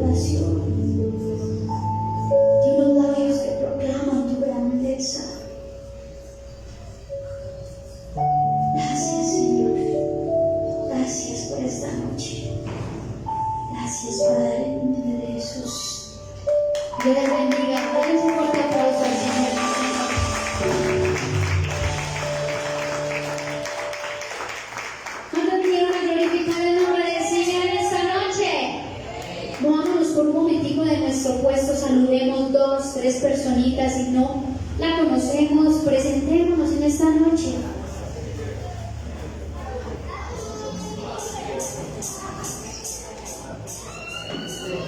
adoración. Y unos labios que proclaman tu grandeza. Gracias, Señor. Gracias por esta noche. Gracias, Padre, en el nombre de Jesús. Dios les bendiga. Denle un fuerte aplauso al Señor. ¿Cuántos vinieron a glorificar el nombre del Señor en esta noche? Movámonos por un momentico de nuestro puesto. Saludemos 2, 3 personitas. Si no la conocemos, presentémonos en esta noche.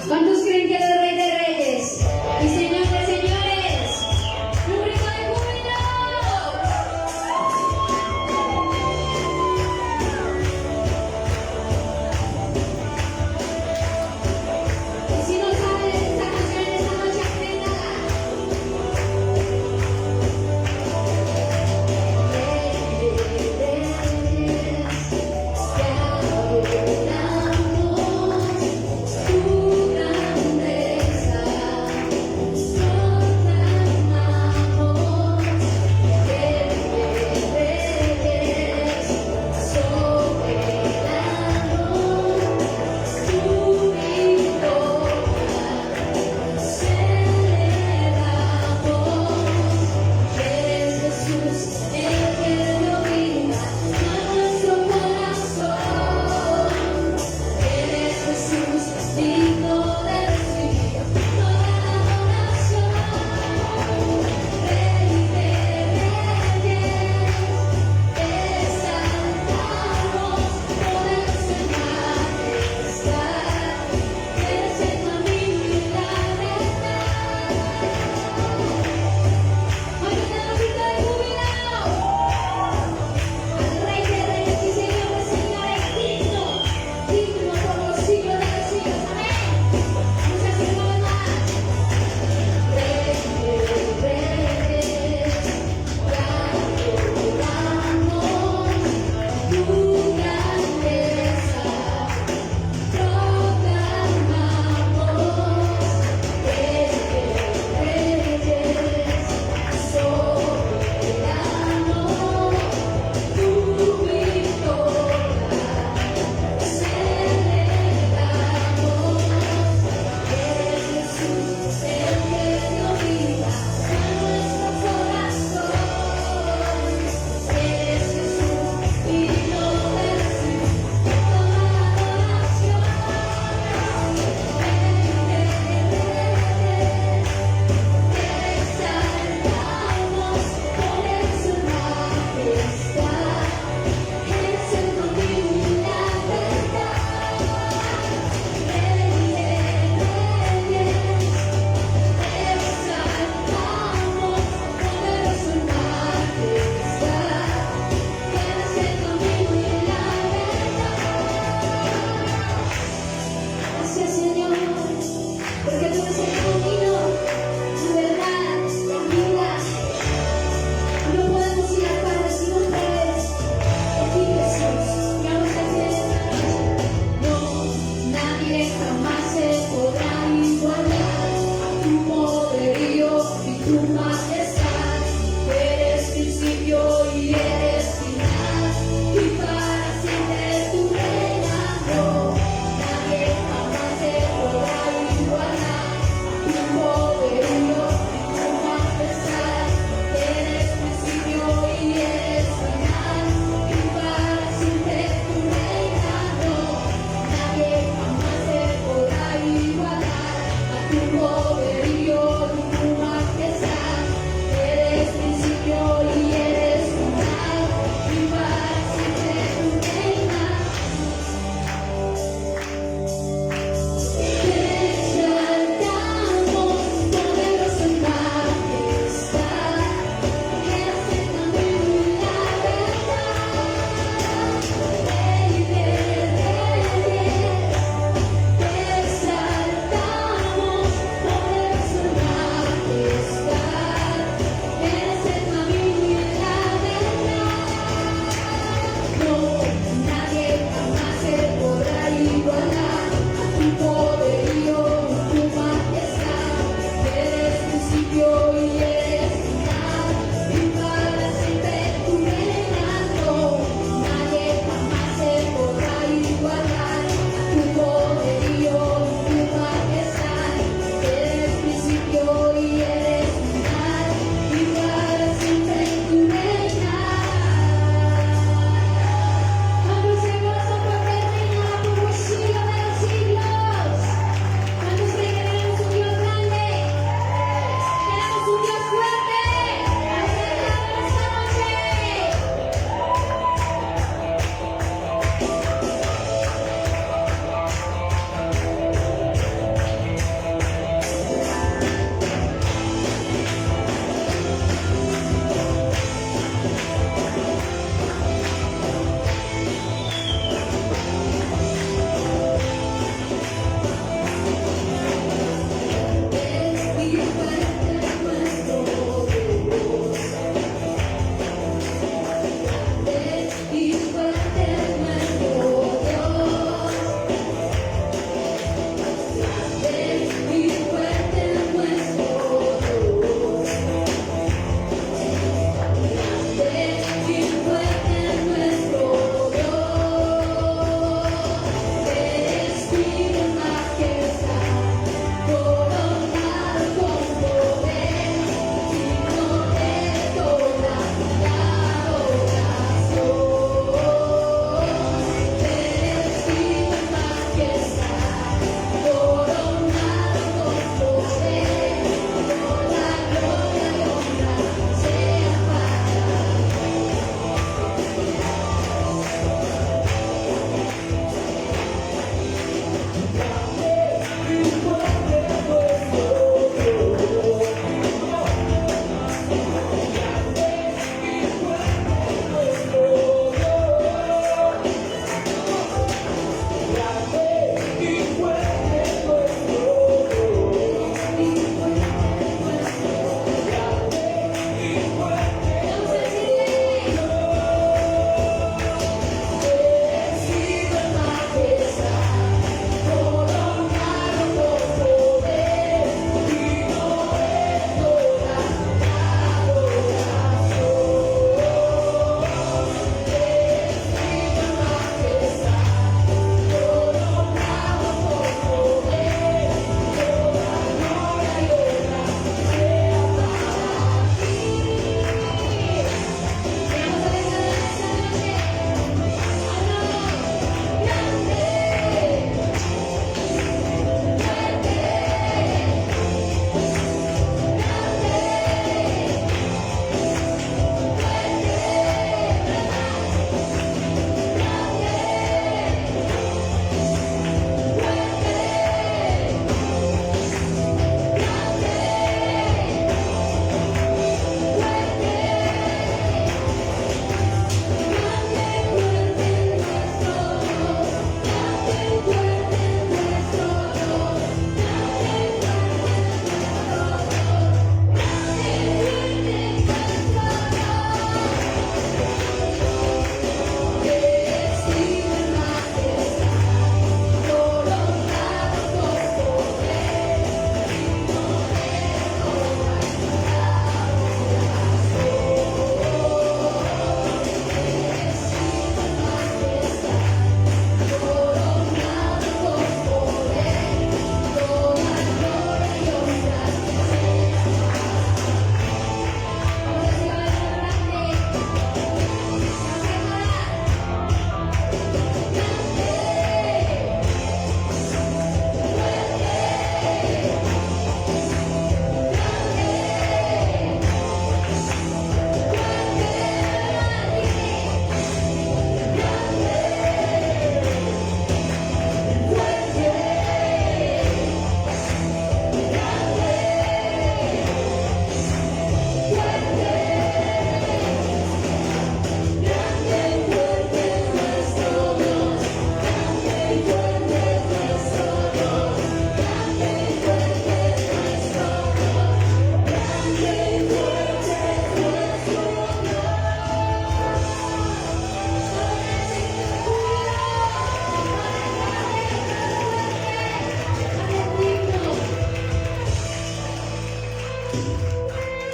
¿Cuántos creen que Él es Rey de Reyes y Señor de Señores? ¡Un grito de júbilo! Y si no saben esta canción en esta noche, apréndala.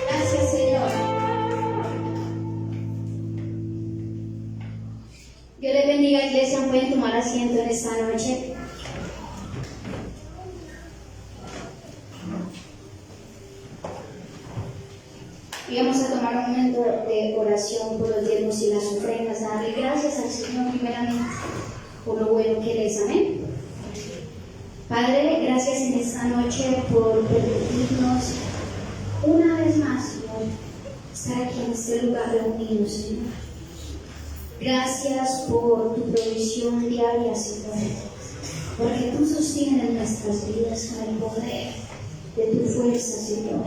Gracias, Señor. Dios les bendiga, iglesia. Pueden tomar asiento en esta noche. Y vamos a tomar un momento de oración por los diezmos y las ofrendas. Darle gracias al Señor primeramente por lo bueno que Él es. Amén. Padre, gracias en esta noche por permitirnos una vez más, Señor, estar aquí en este lugar reunidos, Señor. Gracias por tu provisión diaria, Señor, porque tú sostienes nuestras vidas con el poder de tu fuerza, Señor.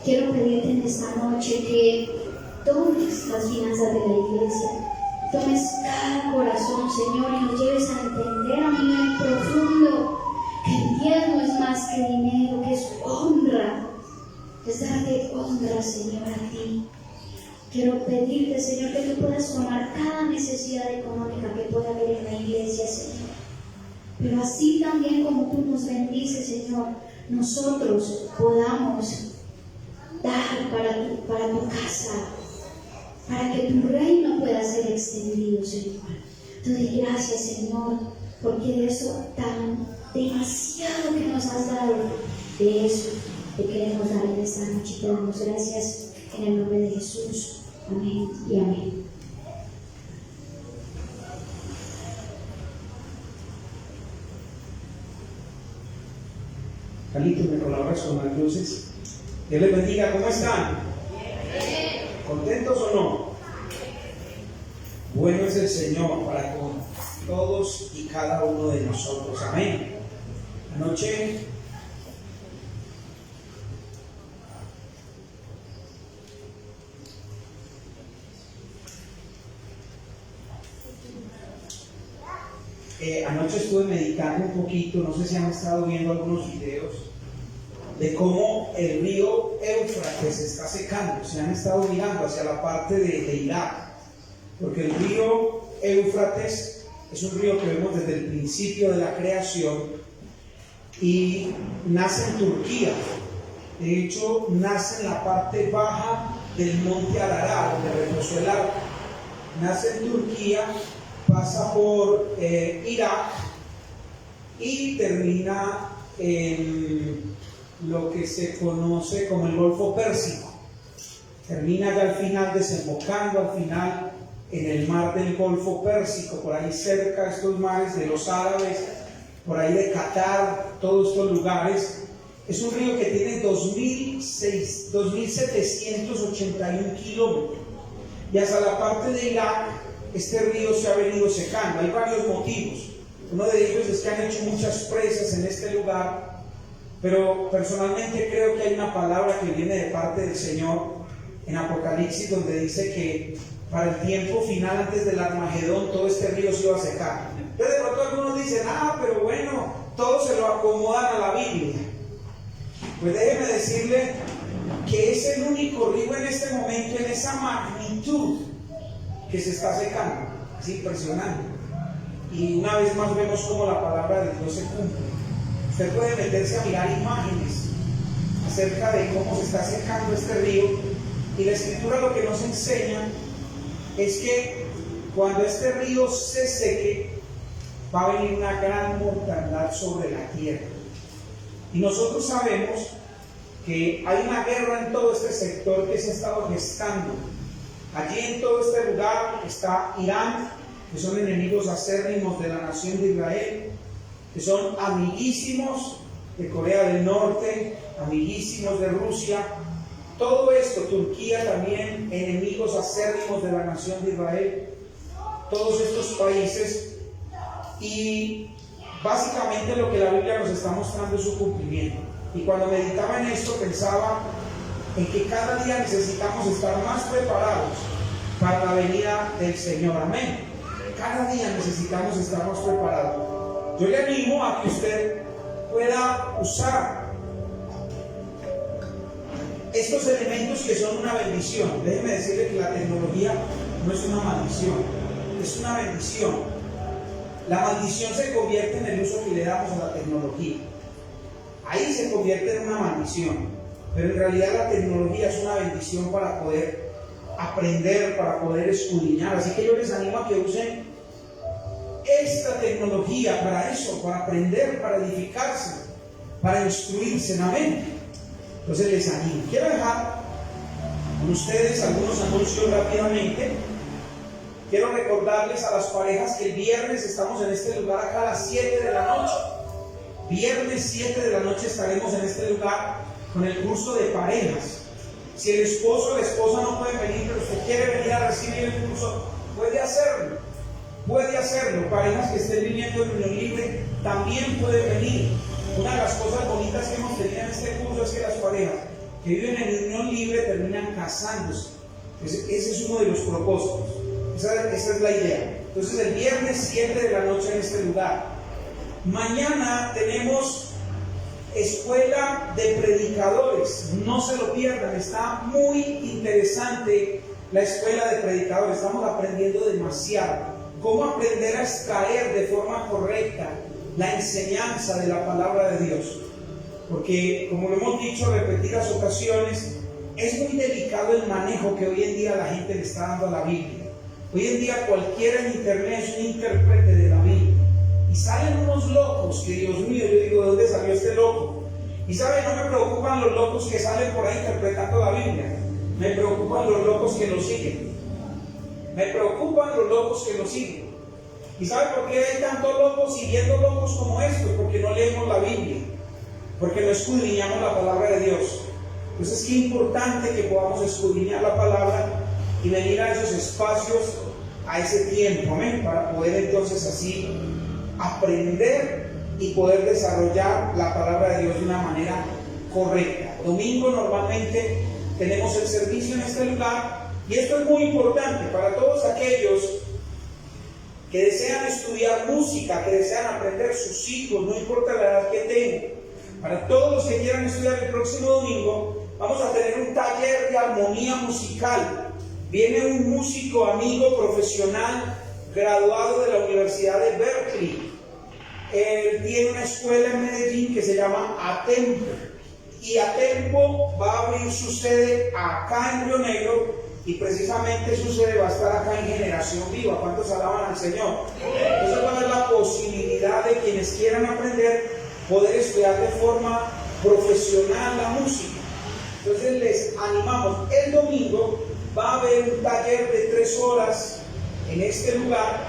Quiero pedirte en esta noche que tomes las finanzas de la iglesia, tomes cada corazón, Señor, y nos lleves a entender a un nivel profundo que el diezmo es más que dinero, que es honra, es darte honra, Señor, a ti. Quiero pedirte, Señor, que tú puedas tomar cada necesidad económica que pueda haber en la iglesia, Señor. Pero así también como tú nos bendices, Señor, nosotros podamos dar para tu casa, para que tu reino pueda ser extendido, Señor. Te doy gracias, Señor, porque de eso tan demasiado que nos has dado, de eso te queremos dar en esta noche. Te damos gracias en el nombre de Jesús. Amén y amén. Carlitos, ¿me colaboras con las luces? Dios les bendiga, ¿cómo están? Bien. ¿Contentos o no? Bueno es el Señor para con todos y cada uno de nosotros. Amén. Anoche estuve meditando un poquito, no sé si han estado viendo algunos videos de cómo el río Éufrates se está secando. Se han estado mirando hacia la parte de Irak, porque el río Éufrates es un río que vemos desde el principio de la creación y nace en Turquía. De hecho, nace en la parte baja del monte Ararat, donde reposó el arca. Nace en Turquía, pasa por Irak y termina en lo que se conoce como el Golfo Pérsico. Termina ya al final, desembocando al final en el mar del Golfo Pérsico, por ahí cerca de estos mares de los árabes, por ahí de Qatar, todos estos lugares. Es un río que tiene 2.781 kilómetros, y hasta la parte de Irak este río se ha venido secando. Hay varios motivos. Uno de ellos es que han hecho muchas presas en este lugar, pero personalmente creo que hay una palabra que viene de parte del Señor en Apocalipsis, donde dice que para el tiempo final, antes del Armagedón, todo este río se iba a secar. Entonces de pronto algunos dicen, pero bueno, todos se lo acomodan a la Biblia. Pues déjeme decirle que es el único río en este momento, en esa magnitud, que se está secando. Es impresionante. Y una vez más vemos cómo la palabra de Dios se cumple. Usted puede meterse a mirar imágenes acerca de cómo se está secando este río, y la Escritura lo que nos enseña es que cuando este río se seque, va a venir una gran mortandad sobre la tierra. Y nosotros sabemos que hay una guerra en todo este sector que se ha estado gestando. Allí en todo este lugar está Irán, que son enemigos acérrimos de la nación de Israel, que son amiguísimos de Corea del Norte, amiguísimos de Rusia. Todo esto, Turquía también, enemigos acérrimos de la nación de Israel. Todos estos países, y básicamente lo que la Biblia nos está mostrando es su cumplimiento. Y cuando meditaba en esto, pensaba en que cada día necesitamos estar más preparados para la venida del Señor. Amén. Cada día necesitamos estar más preparados. Yo le animo a que usted pueda usar estos elementos que son una bendición. Déjeme decirle que la tecnología no es una maldición, es una bendición. La maldición se convierte en el uso que le damos a la tecnología. Ahí se convierte en una maldición. pero en realidad la tecnología es una bendición para poder aprender, para poder escudriñar. Así que yo les animo a que usen esta tecnología para eso, para aprender, para edificarse, para instruirse. Amén. Entonces les animo. Quiero dejar con ustedes algunos anuncios rápidamente. Quiero recordarles a las parejas que el viernes estamos en este lugar acá a las 7 de la noche. Viernes 7 de la noche estaremos en este lugar con el curso de parejas. Si el esposo o la esposa no puede venir, pero usted quiere venir a recibir el curso, puede hacerlo. Puede hacerlo. Parejas que estén viviendo en unión libre también pueden venir. Una de las cosas bonitas que hemos tenido en este curso es que las parejas que viven en unión libre terminan casándose. Ese es uno de los propósitos. Esa es la idea. Entonces el viernes 7 de la noche en este lugar. Mañana tenemos escuela de predicadores. No se lo pierdan. Está muy interesante la escuela de predicadores. Estamos aprendiendo demasiado. Cómo aprender a extraer de forma correcta la enseñanza de la palabra de Dios. Porque, como lo hemos dicho en repetidas ocasiones, es muy delicado el manejo que hoy en día la gente le está dando a la Biblia. Hoy en día cualquiera en internet es un intérprete de la Biblia. Y salen unos locos que, Dios mío, yo digo, ¿de dónde salió este loco? Y ¿saben? No me preocupan los locos que salen por ahí interpretando la Biblia. Me preocupan los locos que lo siguen. Me preocupan los locos que lo siguen. ¿Y saben por qué hay tantos locos siguiendo locos como estos? Porque no leemos la Biblia. Porque no escudriñamos la palabra de Dios. Entonces es que importante que podamos escudriñar la palabra y venir a esos espacios, a ese tiempo, amén, para poder entonces así aprender y poder desarrollar la palabra de Dios de una manera correcta. Domingo normalmente tenemos el servicio en este lugar y esto es muy importante para todos aquellos que desean estudiar música, que desean aprender, sus hijos, no importa la edad que tengan. Para todos los que quieran estudiar el próximo domingo, vamos a tener un taller de armonía musical. Viene un músico amigo profesional graduado de la Universidad de Berkeley. Él tiene una escuela en Medellín que se llama Atempo. Y Atempo va a abrir su sede acá en Río Negro y precisamente su sede va a estar acá en Generación Viva. ¿Cuántos alaban al Señor? Entonces va a haber la posibilidad de quienes quieran aprender poder estudiar de forma profesional la música. Entonces les animamos. El domingo va a haber un taller de 3 horas en este lugar.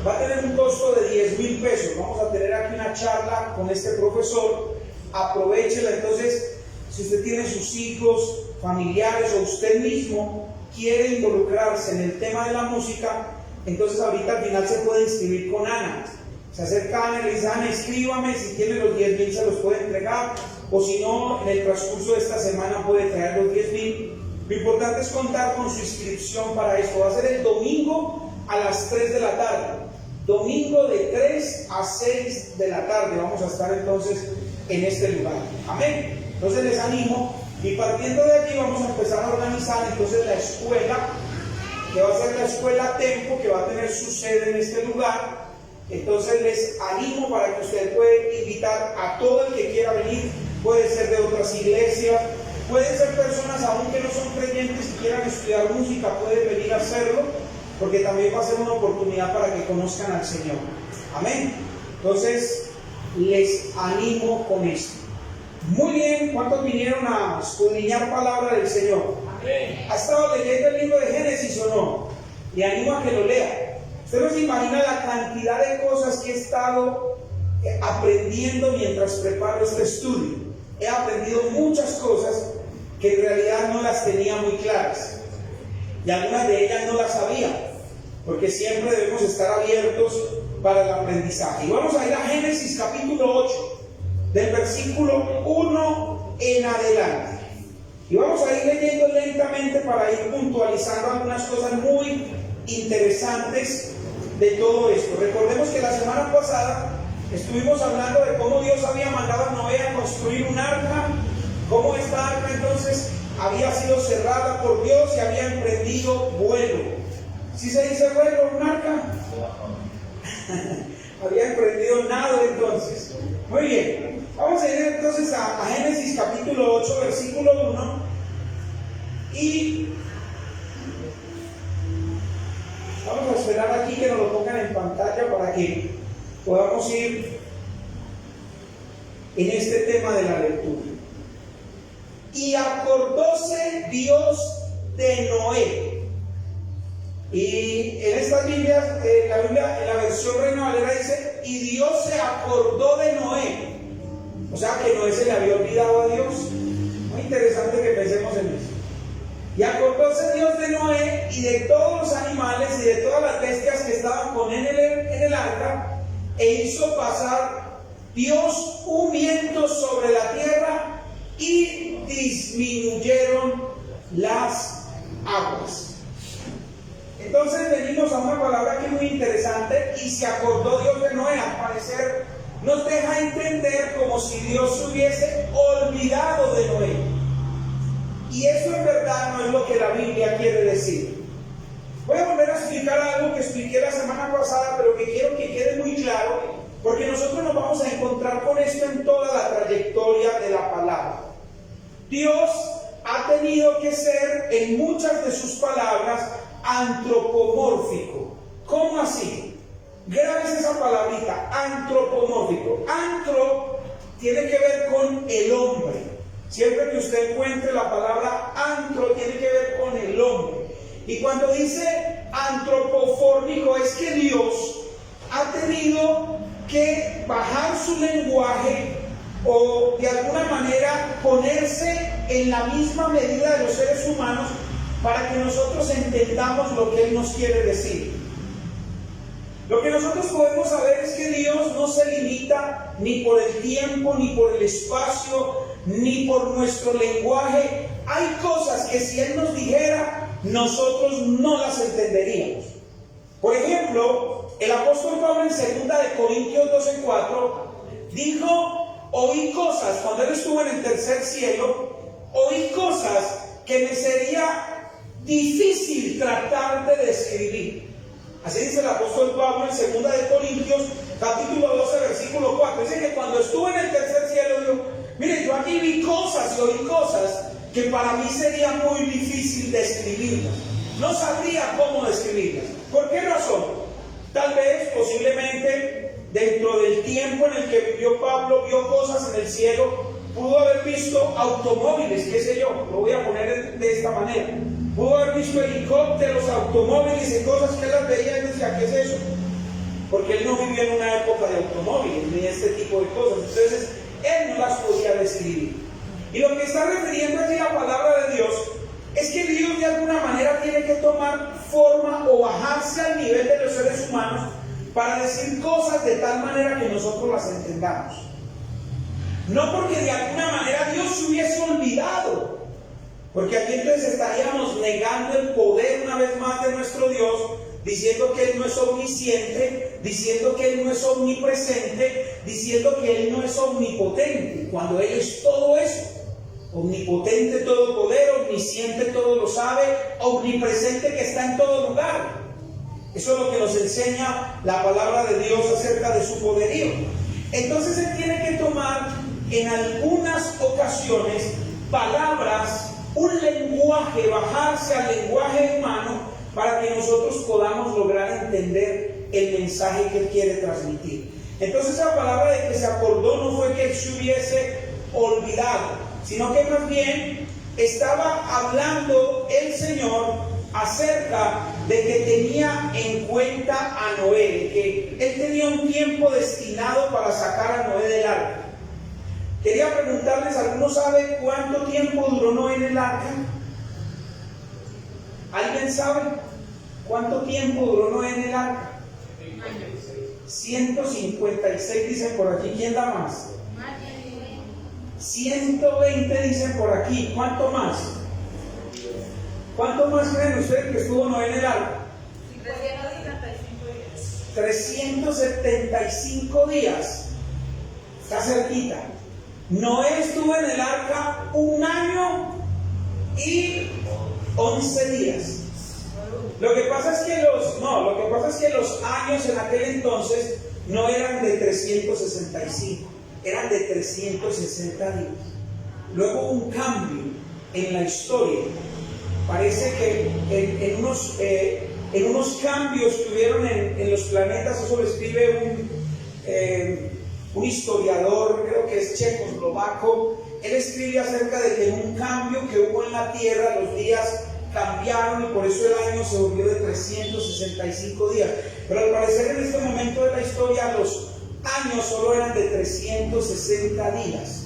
Va a tener un costo de 10,000 pesos. Vamos a tener aquí una charla con este profesor. Aprovechela. Entonces, si usted tiene sus hijos, familiares o usted mismo quiere involucrarse en el tema de la música, entonces ahorita al final se puede inscribir con Ana. Se acerca a Ana y le dice: Ana, escríbame, si tiene los 10,000 se los puede entregar, o si no, en el transcurso de esta semana puede traer los 10,000. Lo importante es contar con su inscripción para esto. Va a ser el domingo a las 3 de la tarde. Domingo de 3 a 6 de la tarde vamos a estar entonces en este lugar. Amén. Entonces les animo, y partiendo de aquí vamos a empezar a organizar entonces la escuela, que va a ser la escuela Tempo, que va a tener su sede en este lugar. Entonces les animo para que usted pueda invitar a todo el que quiera venir. Puede ser de otras iglesias, pueden ser personas aún que no son creyentes y quieran estudiar música, pueden venir a hacerlo, porque también va a ser una oportunidad para que conozcan al Señor. Amén. Entonces les animo con esto. Muy bien, ¿cuántos vinieron a escudriñar palabra del Señor? Amén. ¿Ha estado leyendo el libro de Génesis o no? Le animo a que lo lea. Usted no se imagina la cantidad de cosas que he estado aprendiendo mientras preparo este estudio. He aprendido muchas cosas que en realidad no las tenía muy claras. Y algunas de ellas no las sabía, porque siempre debemos estar abiertos para el aprendizaje. Y vamos a ir a Génesis capítulo 8. Del versículo 1 en adelante. Y vamos a ir leyendo lentamente para ir puntualizando algunas cosas muy interesantes de todo esto. Recordemos que la semana pasada estuvimos hablando de cómo Dios había mandado a Noé a construir un arca, cómo esta arca entonces había sido cerrada por Dios y había emprendido vuelo. ¿Sí se dice vuelo, un arca? Había emprendido nado entonces. Muy bien. Vamos a ir entonces a Génesis capítulo 8, versículo 1, y vamos a esperar aquí que nos lo pongan en pantalla para que podamos ir en este tema de la lectura. Y acordóse Dios de Noé. Y en estas Biblias, en la versión Reina Valera dice, y Dios se acordó de Noé. O sea que Noé se le había olvidado a Dios. Muy interesante que pensemos en eso. Y acordóse Dios de Noé y de todos los animales y de todas las bestias que estaban con él en el arca, e hizo pasar Dios un viento sobre la tierra y disminuyeron las aguas. Entonces venimos a una palabra que es muy interesante, y se acordó Dios de Noé. Al parecer nos deja entender como si Dios se hubiese olvidado de Noé. Y eso en verdad no es lo que la Biblia quiere decir. Voy a volver a explicar algo que expliqué la semana pasada, pero que quiero que quede muy claro, porque nosotros nos vamos a encontrar con esto en toda la trayectoria de la palabra. Dios ha tenido que ser en muchas de sus palabras antropomórfico. ¿Cómo así? Grabes esa palabrita, antropomórfico. Antro tiene que ver con el hombre. Siempre que usted encuentre la palabra antro, tiene que ver con el hombre. Y cuando dice antropofórmico, es que Dios ha tenido que bajar su lenguaje, o de alguna manera ponerse en la misma medida de los seres humanos, para que nosotros entendamos lo que Él nos quiere decir. Lo que nosotros podemos saber es que Dios no se limita ni por el tiempo, ni por el espacio, ni por nuestro lenguaje. Hay cosas que si Él nos dijera, nosotros no las entenderíamos. Por ejemplo, el apóstol Pablo en 2 de Corintios 12:4 dijo: oí cosas, cuando él estuvo en el tercer cielo, oí cosas que me sería difícil tratar de describir. Así dice el apóstol Pablo en 2 de Corintios capítulo 12 versículo 4. Dice que cuando estuve en el tercer cielo, dijo: mire, yo aquí vi cosas y oí cosas que para mí sería muy difícil describirlas. No sabría cómo describirlas. ¿Por qué razón? Tal vez, posiblemente, dentro del tiempo en el que vivió Pablo, vio cosas en el cielo. Pudo haber visto automóviles, qué sé yo, lo voy a poner de esta manera. Pudo haber visto helicópteros, automóviles y cosas que él las veía y decía: ¿qué es eso? Porque él no vivió en una época de automóviles ni de este tipo de cosas. Entonces, él no las podía describir. Y lo que está refiriendo aquí la palabra de Dios es que Dios de alguna manera tiene que tomar forma o bajarse al nivel de los seres humanos para decir cosas de tal manera que nosotros las entendamos. No porque de alguna manera Dios se hubiese olvidado, porque aquí entonces estaríamos negando el poder una vez más de nuestro Dios, diciendo que Él no es omnisciente, diciendo que Él no es omnipresente, diciendo que Él no es omnipotente, cuando Él es todo eso. Omnipotente, todo poder; omnisciente, todo lo sabe; omnipresente, que está en todo lugar. Eso es lo que nos enseña la palabra de Dios acerca de su poderío. Entonces Él tiene que tomar en algunas ocasiones palabras, un lenguaje, bajarse al lenguaje humano para que nosotros podamos lograr entender el mensaje que Él quiere transmitir. Entonces la palabra de que se acordó no fue que Él se hubiese olvidado, sino que más bien estaba hablando el Señor acerca de que tenía en cuenta a Noé, que Él tenía un tiempo destinado para sacar a Noé del arca. Quería preguntarles, ¿alguno sabe cuánto tiempo duró Noé en el arca? ¿Alguien sabe cuánto tiempo duró Noé en el arca? 156 dicen por aquí. ¿Quién da más? 120 dicen por aquí. ¿Cuánto más? ¿Cuánto más creen ustedes que estuvo Noé en el arca? 375 días. Está cerquita. Noé estuvo en el arca 1 año y 11 días. Lo que pasa es que los años en aquel entonces no eran de 365, eran de 360 días. luego hubo un cambio en la historia. Parece que en unos cambios que hubieron en los planetas, eso lo escribe un historiador, creo que es checoslovaco. Él escribe acerca de que en un cambio que hubo en la Tierra, los días cambiaron y por eso el año se volvió de 365 días. Pero al parecer en este momento de la historia los años solo eran de 360 días.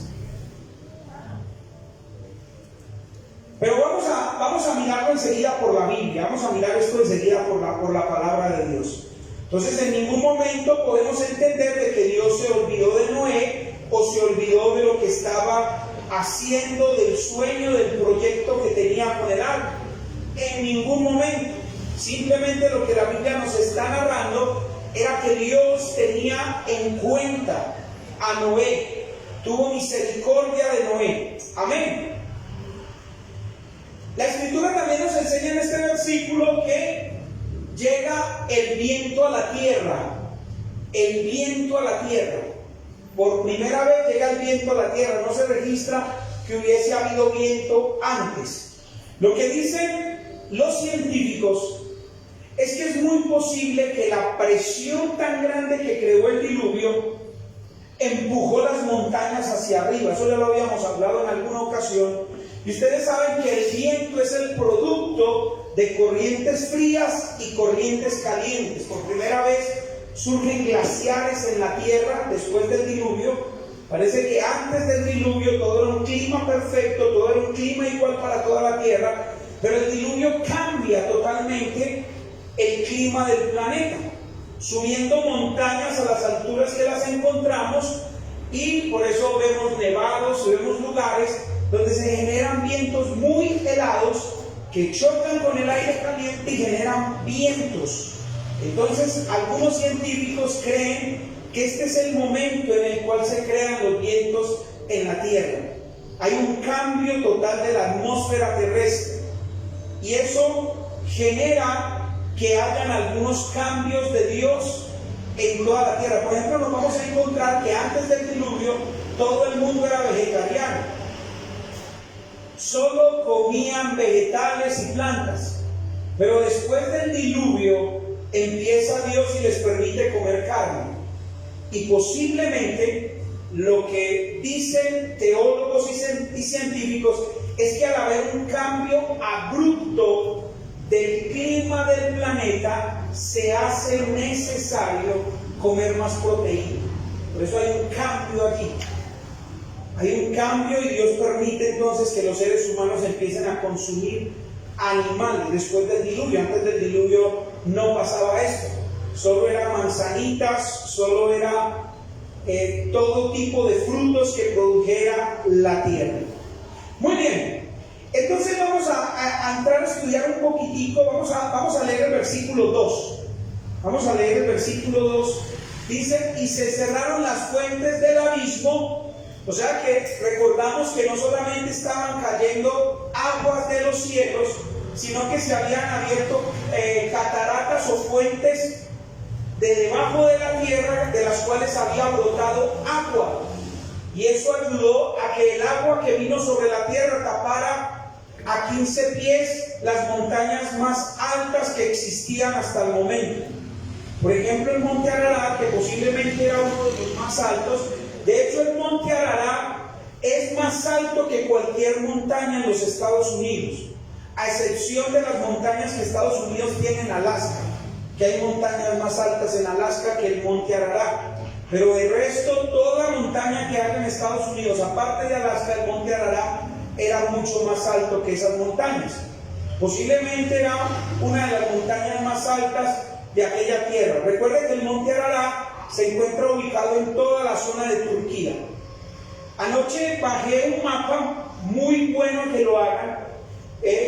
Pero vamos a mirarlo enseguida por la Biblia, vamos a mirar esto enseguida por la palabra de Dios. Entonces en ningún momento podemos entender de que Dios se olvidó de Noé o se olvidó de lo que estaba haciendo, del sueño, del proyecto que tenía con el arca. En ningún momento. Simplemente lo que la Biblia nos está narrando era que Dios tenía en cuenta a Noé, tuvo misericordia de Noé. Amén. La Escritura también nos enseña en este versículo que llega el viento a la tierra. El viento a la tierra. Por primera vez llega el viento a la tierra. No se registra que hubiese habido viento antes. Lo que dicen los científicos es que es muy posible que la presión tan grande que creó el diluvio empujó las montañas hacia arriba. Eso ya lo habíamos hablado en alguna ocasión. Y ustedes saben que el viento es el producto de corrientes frías y corrientes calientes. Por primera vez surgen glaciares en la tierra después del diluvio. Parece que antes del diluvio todo era un clima perfecto, todo era un clima igual para toda la tierra, pero el diluvio cambia totalmente el clima del planeta, subiendo montañas a las alturas que las encontramos, y por eso vemos nevados, vemos lugares donde se generan vientos muy helados que chocan con el aire caliente y generan vientos. Entonces, algunos científicos creen que este es el momento en el cual se crean los vientos en la Tierra. Hay un cambio total de la atmósfera terrestre y eso genera que hayan algunos cambios de Dios en toda la Tierra. Por ejemplo, nos vamos a encontrar que antes del diluvio todo el mundo era vegetariano. Solo comían vegetales y plantas. Pero después del diluvio empieza Dios y les permite comer carne. Y posiblemente lo que dicen teólogos y científicos es que al haber un cambio abrupto del clima del planeta, se hace necesario comer más proteína. Por eso hay un cambio aquí. Hay un cambio y Dios permite entonces que los seres humanos empiecen a consumir animales después del diluvio. Antes del diluvio no pasaba esto. Solo eran manzanitas, solo era todo tipo de frutos que produjera la tierra. Muy bien, entonces vamos a entrar a estudiar un poquitico. Vamos a leer el versículo 2. Vamos a leer el versículo 2. Dice: y se cerraron las fuentes del abismo. O sea que recordamos que no solamente estaban cayendo aguas de los cielos, sino que se habían abierto cataratas o fuentes de debajo de la tierra, de las cuales había brotado agua. Y eso ayudó a que el agua que vino sobre la tierra tapara a 15 pies las montañas más altas que existían hasta el momento. Por ejemplo, el monte Ararat, que posiblemente era uno de los más altos. De hecho, el monte Ararat es más alto que cualquier montaña en los Estados Unidos, a excepción de las montañas que Estados Unidos tiene en Alaska, que hay montañas más altas en Alaska que el monte Ararat. Pero de resto, toda montaña que hay en Estados Unidos, aparte de Alaska, el monte Ararat era mucho más alto que esas montañas. Posiblemente era una de las montañas más altas de aquella tierra. Recuerden que el monte Ararat se encuentra ubicado en toda la zona de Turquía. Anoche bajé un mapa, muy bueno que lo hagan.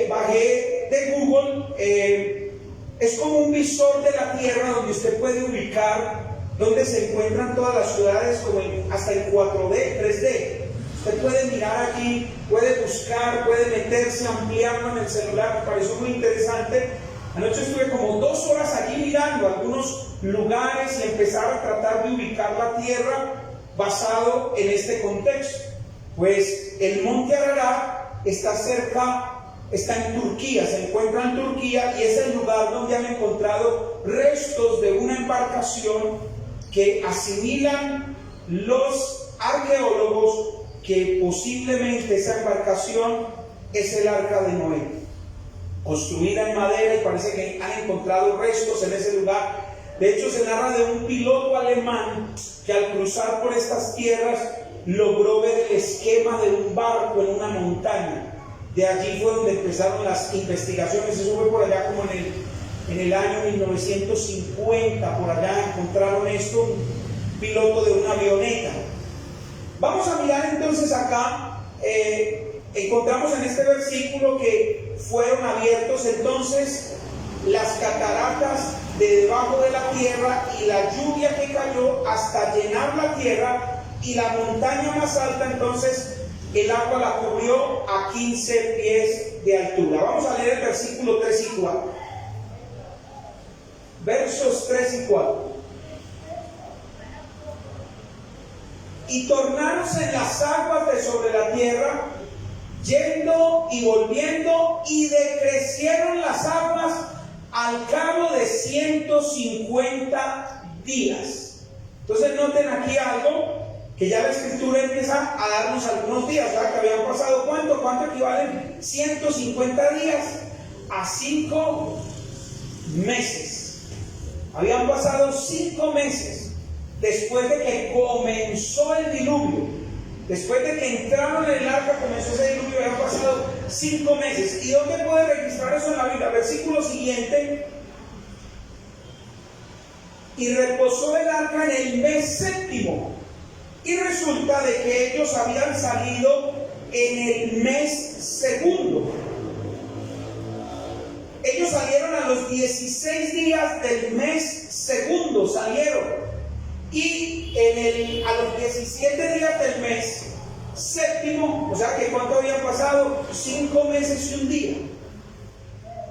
Bajé de Google. Es como un visor de la tierra donde usted puede ubicar donde se encuentran todas las ciudades, como hasta en 4D, 3D. Usted puede mirar aquí, puede buscar, puede meterse, ampliarlo en el celular. Me pareció muy interesante. Anoche estuve como 2 horas allí mirando algunos lugares y empezar a tratar de ubicar la tierra basado en este contexto. Pues el monte Ararat está en Turquía, se encuentra en Turquía y es el lugar donde han encontrado restos de una embarcación que asimilan los arqueólogos que posiblemente esa embarcación es el Arca de Noé, construida en madera, y parece que han encontrado restos en ese lugar. De hecho, se narra de un piloto alemán que al cruzar por estas tierras logró ver el esquema de un barco en una montaña. De allí fue donde empezaron las investigaciones. Eso fue por allá como en el año 1950, por allá encontraron esto, un piloto de una avioneta. Vamos a mirar entonces acá, encontramos en este versículo que fueron abiertos entonces las cataratas de debajo de la tierra y la lluvia que cayó hasta llenar la tierra, y la montaña más alta entonces el agua la cubrió a 15 pies de altura. Vamos a leer el versículo 3 y 4. Versos 3 y 4. Y tornáronse las aguas de sobre la tierra, yendo y volviendo, y decrecieron las aguas al cabo de 150 días. Entonces noten aquí algo, que ya la escritura empieza a darnos algunos días, ¿verdad? Que habían pasado ¿cuánto equivalen 150 días? A 5 meses. Habían pasado 5 meses después de que comenzó el diluvio. Después de que entraron en el arca, comenzó ese diluvio, habían pasado 5 meses. ¿Y dónde puede registrar eso en la Biblia? Versículo siguiente. Y reposó el arca en el mes séptimo. Y resulta de que ellos habían salido en el mes segundo. Ellos salieron a los 16 días del mes segundo, salieron. Y a los 17 días del mes séptimo, o sea que ¿cuánto habían pasado? 5 meses y un día.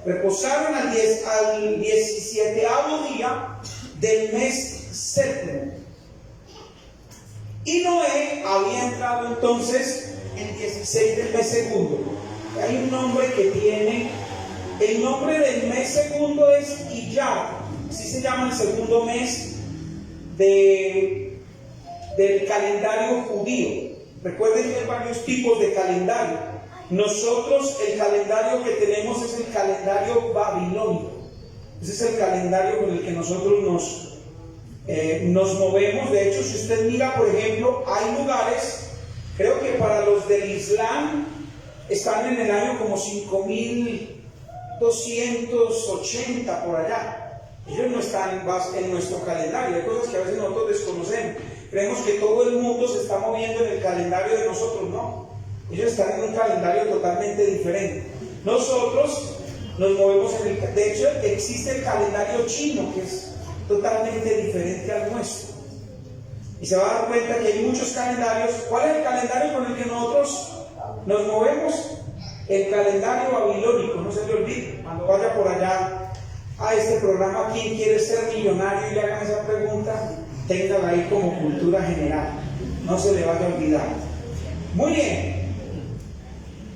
Reposaron al 17º día del mes séptimo. Y Noé había entrado entonces el 16 del mes segundo. Hay un nombre que tiene, el nombre del mes segundo es Iyar, así se llama el segundo mes del calendario judío. Recuerden que hay varios tipos de calendario. Nosotros el calendario que tenemos es el calendario babilónico. Ese es el calendario con el que nosotros nos movemos. De hecho, si usted mira, por ejemplo, hay lugares, creo que para los del Islam están en el año como 5280 por allá. Ellos no están en nuestro calendario. Hay cosas que a veces nosotros desconocemos. Creemos que todo el mundo se está moviendo en el calendario de nosotros. No, ellos están en un calendario totalmente diferente. Nosotros nos movemos de hecho existe el calendario chino, que es totalmente diferente al nuestro, y se va a dar cuenta que hay muchos calendarios. ¿Cuál es el calendario con el que nosotros nos movemos? El calendario babilónico. No se le olvide, cuando vaya por allá a este programa, ¿quién quiere ser millonario?, y le hagan esa pregunta, téngala ahí como cultura general, no se le vaya a olvidar. Muy bien.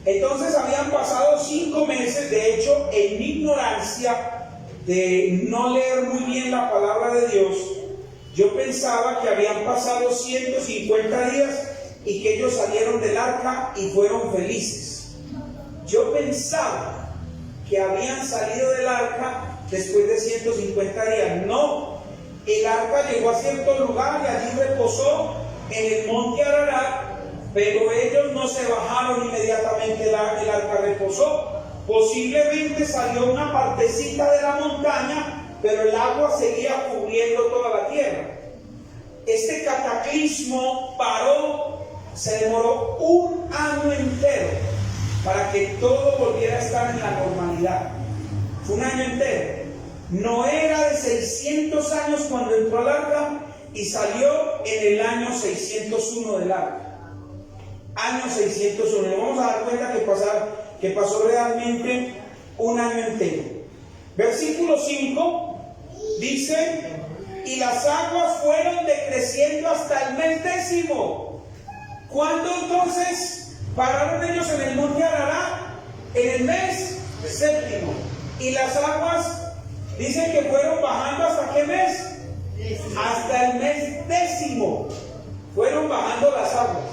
Entonces habían pasado 5 meses. De hecho, en mi ignorancia de no leer muy bien la palabra de Dios, yo pensaba que habían pasado 150 días y que ellos salieron del arca y fueron felices. Yo pensaba que habían salido del arca después de 150 días. No, el arca llegó a cierto lugar y allí reposó en el monte Ararat, pero ellos no se bajaron inmediatamente. El arca reposó. Posiblemente salió una partecita de la montaña, pero el agua seguía cubriendo toda la tierra. Este cataclismo paró, se demoró un año entero para que todo volviera a estar en la normalidad. Fue un año entero. Noé era de 600 años cuando entró al arca y salió en el año 601 del arca. Año 601. Nos vamos a dar cuenta que pasó realmente un año entero. Versículo 5 dice: y las aguas fueron decreciendo hasta el mes 10. ¿Cuándo entonces Pararon ellos en el monte Ararat en el mes séptimo. Y las aguas dicen que fueron bajando ¿hasta qué mes? Hasta el mes décimo. Fueron bajando las aguas.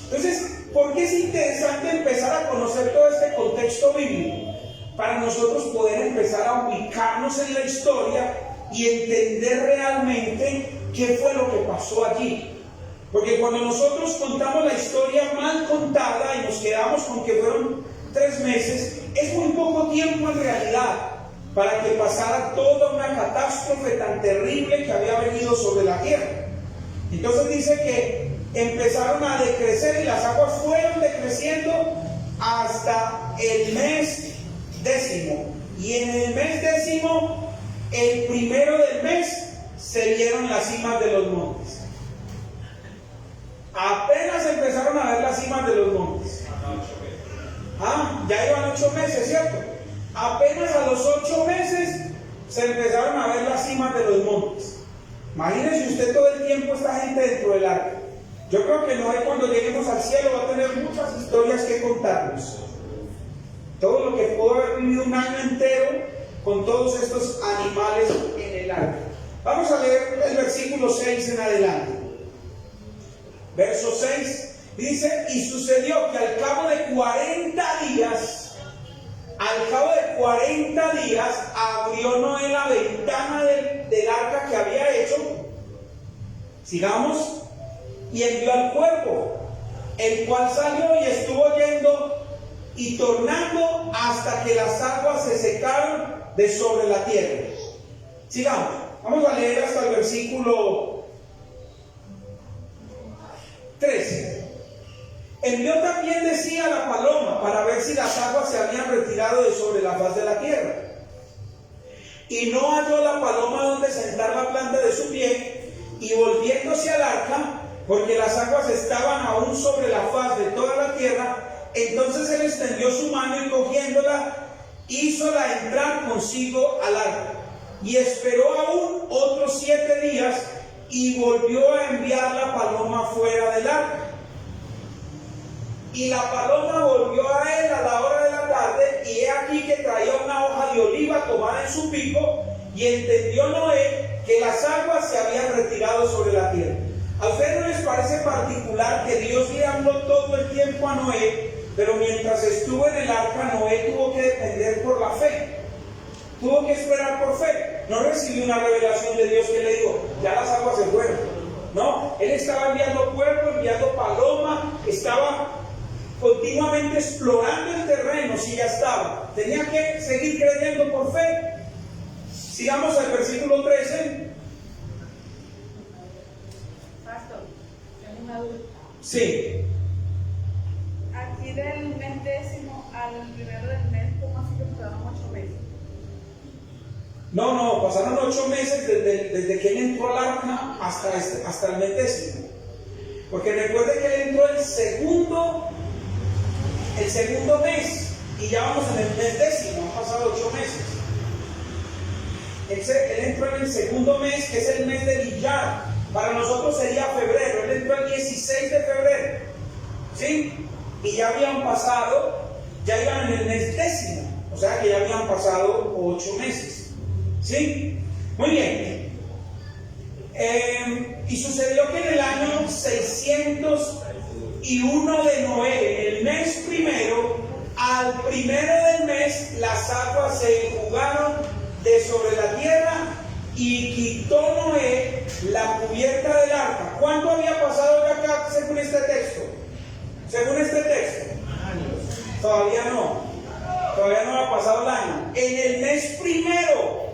Entonces, ¿por qué es interesante empezar a conocer todo este contexto bíblico? Para nosotros poder empezar a ubicarnos en la historia y entender realmente qué fue lo que pasó allí. Porque cuando nosotros contamos la historia mal contada y nos quedamos con que fueron 3 meses, es muy poco tiempo en realidad para que pasara toda una catástrofe tan terrible que había venido sobre la tierra. Entonces dice que empezaron a decrecer y las aguas fueron decreciendo hasta el mes décimo. Y en el mes décimo, el primero del mes, se vieron las cimas de los montes. Apenas empezaron a ver las cimas de los montes. Ya iban 8 meses, ¿cierto? Apenas a los 8 meses se empezaron a ver las cimas de los montes. Imagínense usted todo el tiempo esta gente dentro del arca. Yo creo que Noé, cuando lleguemos al cielo, va a tener muchas historias que contarnos. Todo lo que pudo haber vivido un año entero con todos estos animales en el arca. Vamos a leer el versículo 6 en adelante. Verso 6 dice: y sucedió que al cabo de 40 días, abrió Noé la ventana del arca que había hecho. Sigamos. Y envió al cuervo, el cual salió y estuvo yendo y tornando hasta que las aguas se secaron de sobre la tierra. Sigamos. Vamos a leer hasta el versículo 13. Envió también, decía, la paloma para ver si las aguas se habían retirado de sobre la faz de la tierra. Y no halló la paloma donde sentar la planta de su pie, y volviéndose al arca, porque las aguas estaban aún sobre la faz de toda la tierra, entonces él extendió su mano y cogiéndola, hízola entrar consigo al arca. Y esperó aún otros 7 días, y volvió a enviar la paloma fuera del arca. Y la paloma volvió a él a la hora de la tarde, y he aquí que traía una hoja de oliva tomada en su pico, y entendió Noé que las aguas se habían retirado sobre la tierra. ¿A ustedes no les parece particular que Dios le habló todo el tiempo a Noé, pero mientras estuvo en el arca, Noé tuvo que depender por la fe? Tuvo que esperar por fe. No recibió una revelación de Dios que le dijo: ya las aguas se fueron. No, él estaba enviando cuerpo, enviando paloma, estaba continuamente explorando el terreno. Si ya estaba, tenía que seguir creyendo por fe. Sigamos al versículo 13. Pastor, tengo una duda. Sí. Aquí del mes décimo al primero del mes, ¿cómo así que pasaron 8 meses? No, pasaron 8 meses desde que él entró al arca hasta el mes décimo. Porque recuerde que él entró el segundo mes, y ya vamos en el mes décimo, han pasado 8 meses. Él entró en el segundo mes, que es el mes de Iyar. Para nosotros sería febrero. Él entró el 16 de febrero, ¿sí? Y ya habían pasado, ya iban en el mes décimo, o sea que ya habían pasado 8 meses, ¿sí? Muy bien. Y sucedió que en el año 601 de Noé, el mes primero, al primero del mes, las aguas se enjugaron de sobre la tierra, y quitó Noé la cubierta del arca. ¿Cuánto había pasado ya acá según este texto? Según este texto, todavía no ha pasado el año. En el mes primero,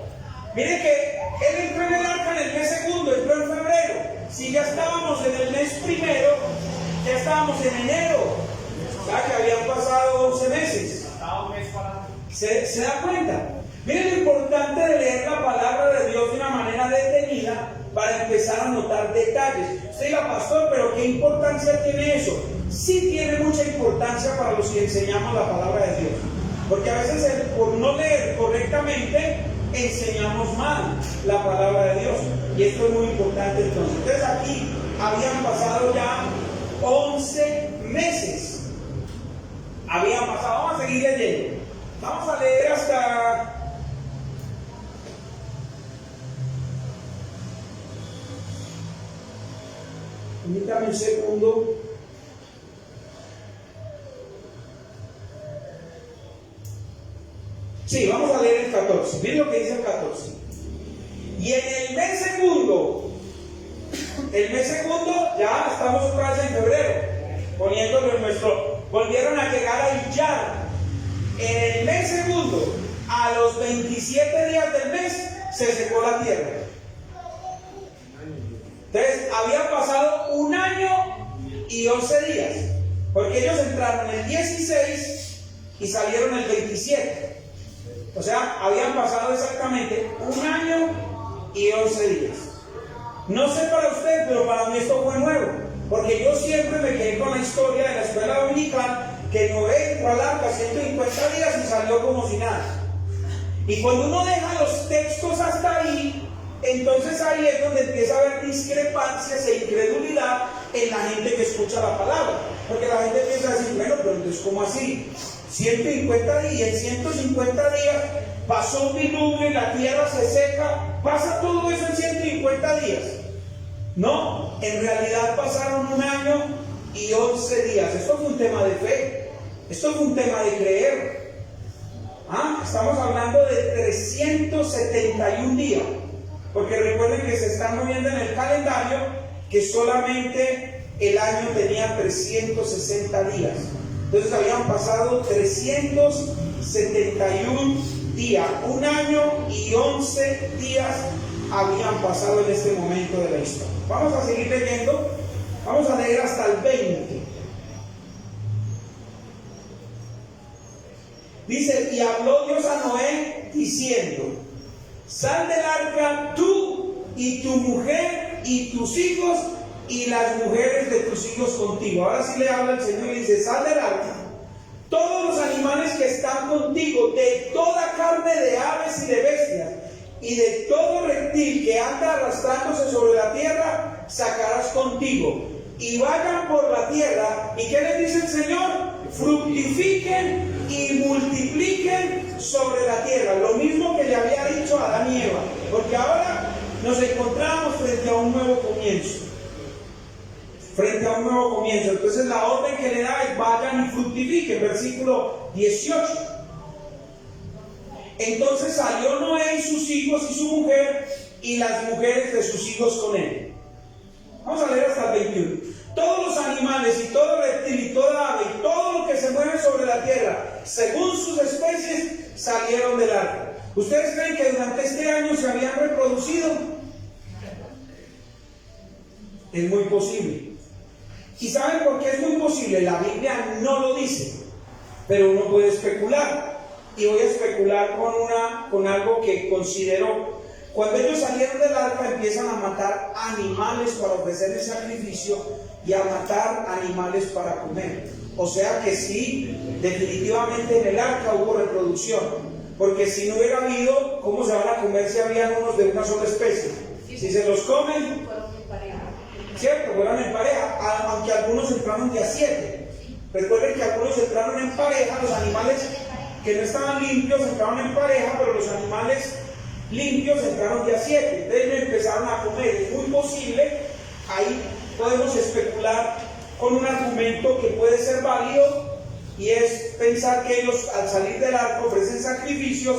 mire que él entró en el arca en el mes segundo, entró en febrero. Si ya estábamos en el mes primero, ya estábamos en enero, ya que habían pasado 11 meses. ¿Se da cuenta? Miren lo importante de leer la palabra de Dios de una manera detenida para empezar a notar detalles. Usted diga: pastor, pero ¿qué importancia tiene eso? Sí tiene mucha importancia para los que enseñamos la palabra de Dios. Porque a veces por no leer correctamente enseñamos mal la palabra de Dios. Y esto es muy importante entonces. Entonces aquí habían pasado ya 11 meses. seguir leyendo. Vamos a leer hasta... Permítame un segundo. Sí, vamos a leer el 14. Miren lo que dice el 14. Y en el mes segundo, ya estamos otra vez en febrero, poniéndolo en nuestro, volvieron a llegar a Illar. En el mes segundo, a los 27 días del mes, se secó la tierra. Entonces, había pasado 1 año y 11 días, porque ellos entraron el 16 y salieron el 27. O sea, habían pasado exactamente 1 año y 11 días. No sé para usted, pero para mí esto fue nuevo, porque yo siempre me quedé con la historia de la escuela dominical, que Noé entró al arca 150 días y salió como si nada. Y cuando uno deja los textos hasta ahí, entonces ahí es donde empieza a haber discrepancias e incredulidad en la gente que escucha la palabra. Porque la gente piensa así, bueno, pero entonces ¿cómo así? 150 días, en 150 días pasó un diluvio y la tierra se seca, ¿pasa todo eso en 150 días? No, en realidad pasaron 1 año y 11 días. Esto fue un tema de fe, esto fue un tema de creer. Estamos hablando de 371 días, porque recuerden que se están moviendo en el calendario que solamente el año tenía 360 días. Entonces habían pasado 371 días, 1 año y 11 días habían pasado en este momento de la historia. Vamos a seguir leyendo, vamos a leer hasta el 20. Dice, y habló Dios a Noé diciendo, sal del arca tú y tu mujer y tus hijos y las mujeres de tus hijos contigo. Ahora sí le habla el Señor y dice, sal del arca, todos los animales que están contigo, de toda carne de aves y de bestias, y de todo reptil que anda arrastrándose sobre la tierra, sacarás contigo, y vayan por la tierra. ¿Y qué les dice el Señor? Fructifiquen y multipliquen sobre la tierra. Lo mismo que le había dicho a Adán y Eva, porque ahora nos encontramos frente a un nuevo comienzo. Entonces la orden que le da es vayan y fructifiquen, versículo 18. Entonces salió Noé y sus hijos y su mujer y las mujeres de sus hijos con él. Vamos a leer hasta el 21. Todos los animales y todo reptil y toda ave y todo lo que se mueve sobre la tierra, según sus especies, salieron del arca. ¿Ustedes creen que durante este año se habían reproducido? Es muy posible. ¿Y saben por qué es muy posible? La Biblia no lo dice, pero uno puede especular. Y voy a especular con algo que considero. Cuando ellos salieron del arca, empiezan a matar animales para ofrecer el sacrificio y a matar animales para comer. O sea que sí, definitivamente en el arca hubo reproducción, porque si no hubiera habido, ¿cómo se van a comer si habían unos de una sola especie? Si se los comen, ¿cierto? Fueron en pareja, aunque algunos entraron de a 7. Recuerden que algunos entraron en pareja, los animales que no estaban limpios entraron en pareja, pero los animales limpios entraron de a 7. Entonces empezaron a comer. Es muy posible, ahí podemos especular con un argumento que puede ser válido, y es pensar que ellos al salir del arca ofrecen sacrificios,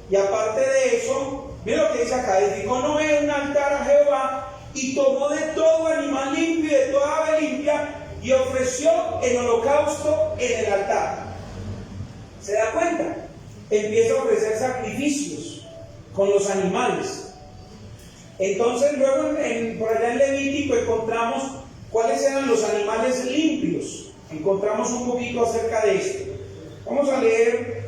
y aparte de eso, miren lo que dice acá, edificó Noé un altar a Jehová y tomó de todo animal limpio y de toda ave limpia y ofreció el holocausto en el altar. ¿Se da cuenta? Empieza a ofrecer sacrificios con los animales. Entonces luego por allá en Levítico encontramos cuáles eran los animales limpios. Encontramos un poquito acerca de esto. Vamos a leer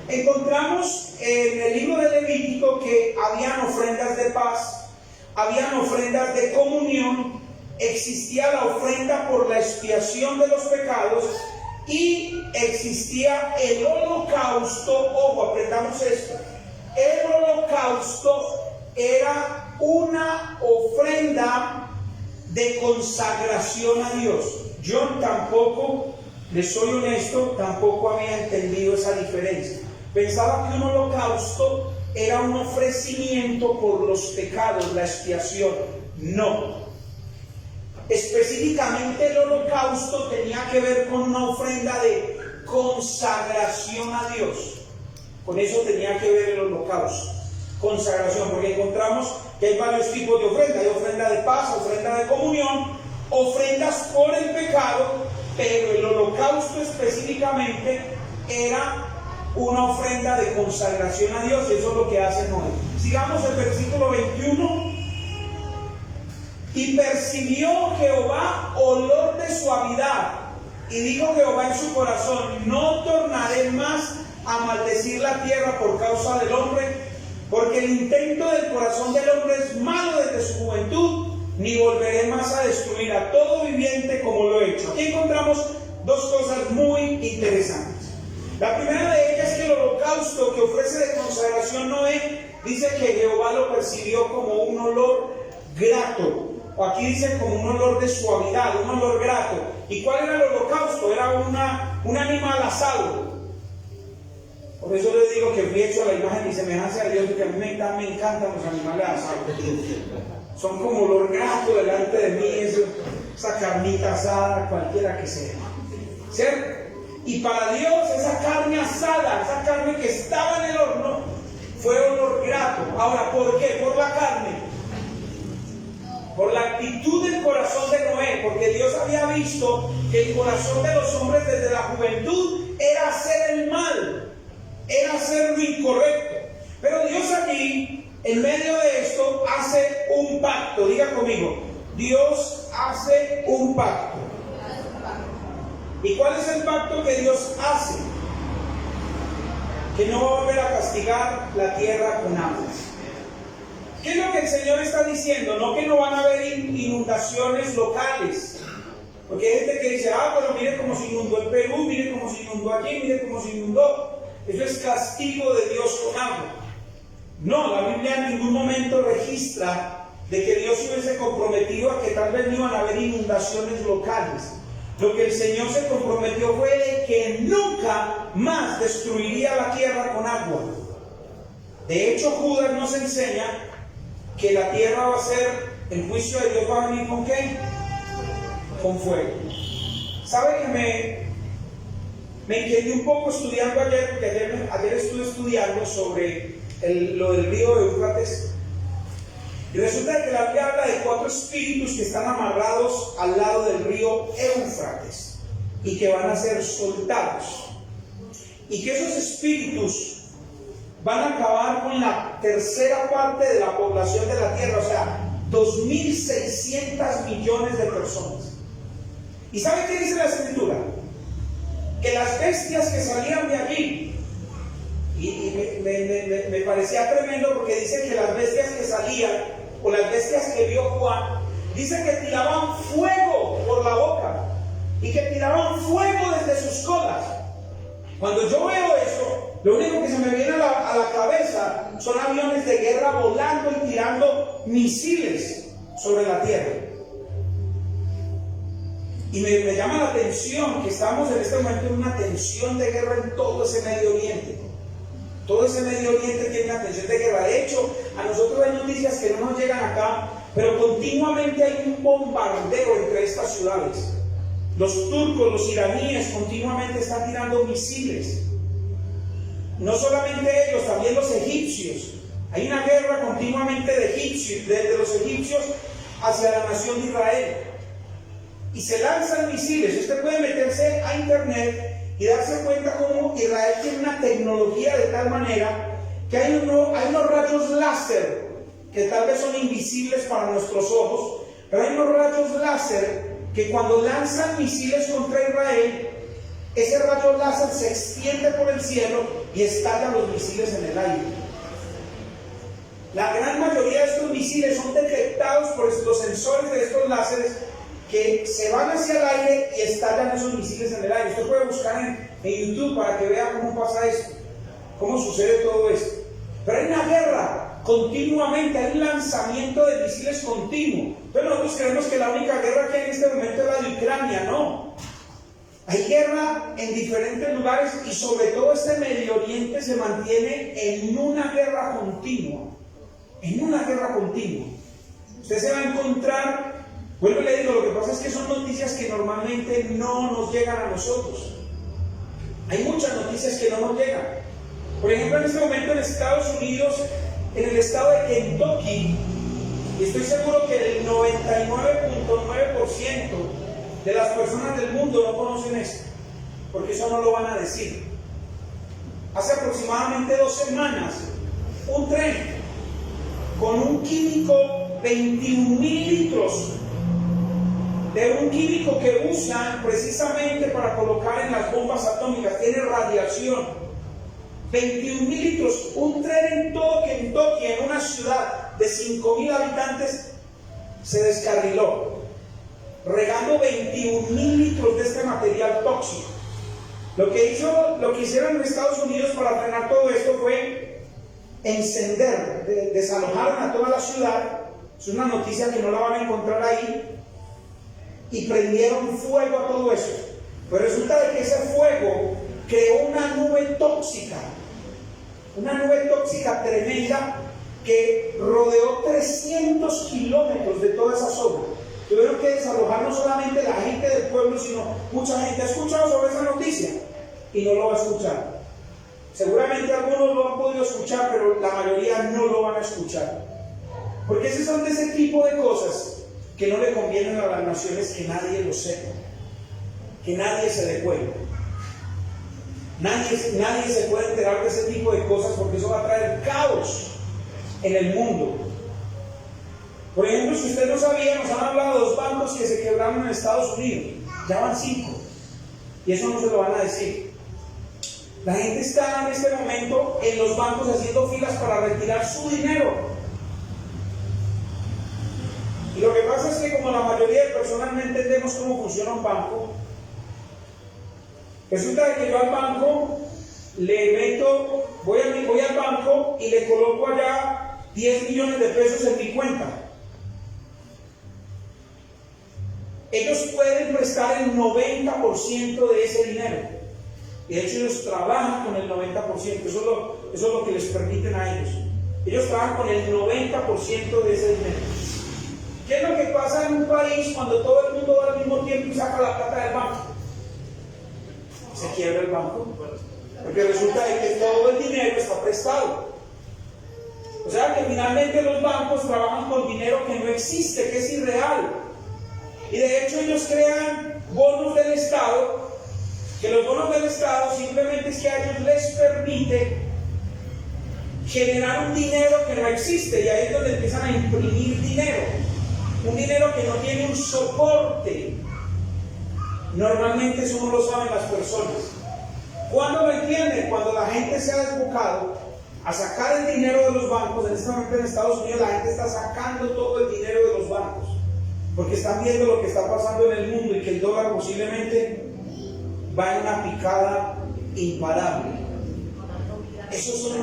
encontramos en el libro de Levítico que habían ofrendas de paz, habían ofrendas de comunión, existía la ofrenda por la expiación de los pecados y existía el holocausto. Ojo, aprendamos esto. El holocausto era una ofrenda de consagración a Dios. Yo tampoco, les soy honesto, tampoco había entendido esa diferencia. Pensaba que un holocausto era un ofrecimiento por los pecados, la expiación. No. Específicamente el holocausto tenía que ver con una ofrenda de consagración a Dios. Con eso tenía que ver el holocausto. Consagración, porque encontramos que hay varios tipos de ofrenda. Hay ofrenda de paz, ofrenda de comunión, ofrendas por el pecado, pero el holocausto específicamente era una ofrenda de consagración a Dios, y eso es lo que hace Noé. Sigamos el versículo 21. Y percibió Jehová olor de suavidad, y dijo Jehová en su corazón: no tornaré más a maldecir la tierra por causa del hombre, porque el intento del corazón del hombre es malo desde su juventud, ni volveré más a destruir a todo viviente como lo he hecho. Aquí encontramos dos cosas muy interesantes. La primera de ellas es que el holocausto que ofrece de consagración Noé, dice que Jehová lo percibió como un olor grato, o aquí dice como un olor de suavidad, un olor grato. ¿Y cuál era el holocausto? Era un animal asado. Por eso les digo que fui hecho a la imagen y semejanza de Dios, porque a mí me encantan los animales asados. Son como olor grato delante de mí, esa carnita asada, cualquiera que sea. ¿Cierto? Y para Dios esa carne asada, esa carne que estaba en el horno, fue olor grato. Ahora, ¿por qué? Por la carne. Por la actitud del corazón de Noé, porque Dios había visto que el corazón de los hombres desde la juventud era hacer el mal, era hacer lo incorrecto. Pero Dios aquí, en medio de esto, hace un pacto. Diga conmigo, Dios hace un pacto. ¿Y cuál es el pacto que Dios hace? Que no va a volver a castigar la tierra con aguas. ¿Qué es lo que el Señor está diciendo? No que no van a haber inundaciones locales. Porque hay gente que dice: pero mire cómo se inundó en Perú, mire cómo se inundó aquí, mire cómo se inundó. Eso es castigo de Dios con agua. No, la Biblia en ningún momento registra de que Dios se hubiese comprometido a que tal vez no iban a haber inundaciones locales. Lo que el Señor se comprometió fue de que nunca más destruiría la tierra con agua. De hecho, Judas nos enseña que la tierra va a ser, el juicio de Dios va a venir ¿con qué? Con fuego. ¿Sabe que me inquieté un poco estudiando ayer? Porque ayer estuve estudiando sobre lo del río de Éufrates. Y resulta que la Biblia habla de 4 espíritus que están amarrados al lado del río Éufrates y que van a ser soltados. Y que esos espíritus van a acabar con la tercera parte de la población de la tierra, o sea, 2.600 millones de personas. ¿Y sabe qué dice la Escritura? Que las bestias que salían de allí, y me parecía tremendo, porque dice que las bestias que salían, o las bestias que vio Juan, dice que tiraban fuego por la boca y que tiraban fuego desde sus colas. Cuando yo veo eso, lo único que se me viene a la cabeza son aviones de guerra volando y tirando misiles sobre la tierra. Y me llama la atención que estamos en este momento en una tensión de guerra en todo ese Medio Oriente. Todo ese Medio Oriente tiene una tensión de guerra. De hecho, a nosotros hay noticias que no nos llegan acá, pero continuamente hay un bombardeo entre estas ciudades. Los turcos, los iraníes continuamente están tirando misiles. No solamente ellos, también los egipcios. Hay una guerra continuamente de egipcios, de los egipcios hacia la nación de Israel. Y se lanzan misiles. Usted puede meterse a internet y darse cuenta cómo Israel tiene una tecnología de tal manera que hay unos rayos láser que tal vez son invisibles para nuestros ojos, pero hay unos rayos láser que cuando lanzan misiles contra Israel, ese rayo láser se extiende por el cielo y estallan los misiles en el aire. La gran mayoría de estos misiles son detectados por los sensores de estos láseres que se van hacia el aire y estallan esos misiles en el aire. Usted puede buscar en YouTube para que vea cómo pasa esto, cómo sucede todo esto. Pero hay una guerra continuamente, hay un lanzamiento de misiles continuo. Pero nosotros creemos que la única guerra que hay en este momento es la de Ucrania. No. Hay guerra en diferentes lugares y sobre todo este Medio Oriente se mantiene en una guerra continua. En una guerra continua. Usted se va a encontrar, vuelvo y le digo, lo que pasa es que son noticias que normalmente no nos llegan a nosotros. Hay muchas noticias que no nos llegan. Por ejemplo, en este momento en Estados Unidos, en el estado de Kentucky, y estoy seguro que el 99.9% de las personas del mundo no conocen esto, porque eso no lo van a decir. Hace aproximadamente 2 semanas, un tren con un químico, 21.000 litros de un químico que usan precisamente para colocar en las bombas atómicas, tiene radiación. 21.000 litros, un tren en todo Kentucky, en una ciudad de 5.000 habitantes, se descarriló, regando 21.000 litros de este material tóxico. Lo que hicieron en Estados Unidos para frenar todo esto fue encender, desalojaron a toda la ciudad, es una noticia que no la van a encontrar ahí, y prendieron fuego a todo eso. Pero resulta de que ese fuego creó una nube tóxica tremenda que rodeó 300 kilómetros de toda esa zona. Tuvieron que desalojar no solamente la gente del pueblo, sino mucha gente ha escuchado sobre esa noticia y no lo va a escuchar. Seguramente algunos lo han podido escuchar, pero la mayoría no lo van a escuchar. Porque esos son de ese tipo de cosas que no le convienen a las naciones que nadie lo sepa, que nadie se dé cuenta. Nadie se puede enterar de ese tipo de cosas porque eso va a traer caos en el mundo. Por ejemplo, si usted no sabía, nos han hablado de 2 bancos que se quebraron en Estados Unidos. Ya van 5. Y eso no se lo van a decir. La gente está en este momento en los bancos haciendo filas para retirar su dinero. Y lo que pasa es que como la mayoría de personas no entendemos cómo funciona un banco, resulta que yo al banco le meto, voy al banco y le coloco allá 10 millones de pesos en mi cuenta. Ellos pueden prestar el 90% de ese dinero. Y de hecho ellos trabajan con el 90%. Eso es lo que les permiten a ellos. Ellos trabajan con el 90% de ese dinero. ¿Qué es lo que pasa en un país cuando todo el mundo va al mismo tiempo y saca la plata del banco? Se quiebra el banco. Porque resulta de que todo el dinero está prestado. O sea que finalmente los bancos trabajan con dinero que no existe, que es irreal. Y de hecho ellos crean bonos del Estado, que los bonos del Estado simplemente es que a ellos les permite generar un dinero que no existe. Y ahí es donde empiezan a imprimir dinero. Un dinero que no tiene un soporte. Normalmente eso no lo saben las personas. ¿Cuándo lo entienden? Cuando la gente se ha desbocado a sacar el dinero de los bancos. En este momento en Estados Unidos la gente está sacando todo el dinero de los bancos porque están viendo lo que está pasando en el mundo y que el dólar posiblemente va en una picada imparable. Esas son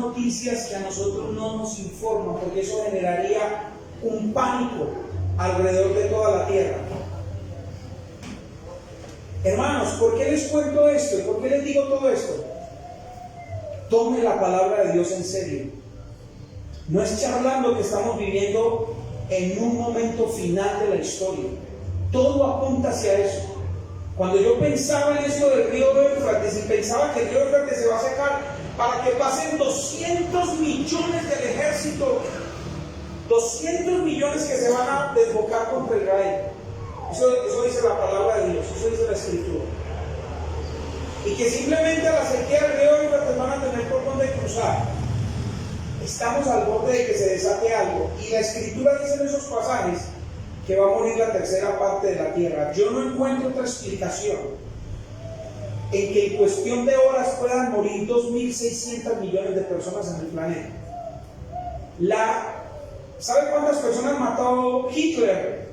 noticias que a nosotros no nos informan, porque eso generaría un pánico alrededor de toda la tierra. Hermanos, ¿por qué les cuento esto? ¿Por qué les digo todo esto? Tome la palabra de Dios en serio. No es charlando que estamos viviendo en un momento final de la historia. Todo apunta hacia eso. Cuando yo pensaba en esto del río Éufrates y pensaba que el río Éufrates se va a secar para que pasen 200 millones del ejército, 200 millones que se van a desbocar contra Israel. Eso dice la palabra de Dios, eso dice la Escritura. Y que simplemente a la sequía del río Éufrates van a tener por dónde cruzar. Estamos al borde de que se desate algo. Y la Escritura dice en esos pasajes que va a morir la tercera parte de la tierra. Yo no encuentro otra explicación en que en cuestión de horas puedan morir 2.600 millones de personas en el planeta. ¿Sabe cuántas personas mató Hitler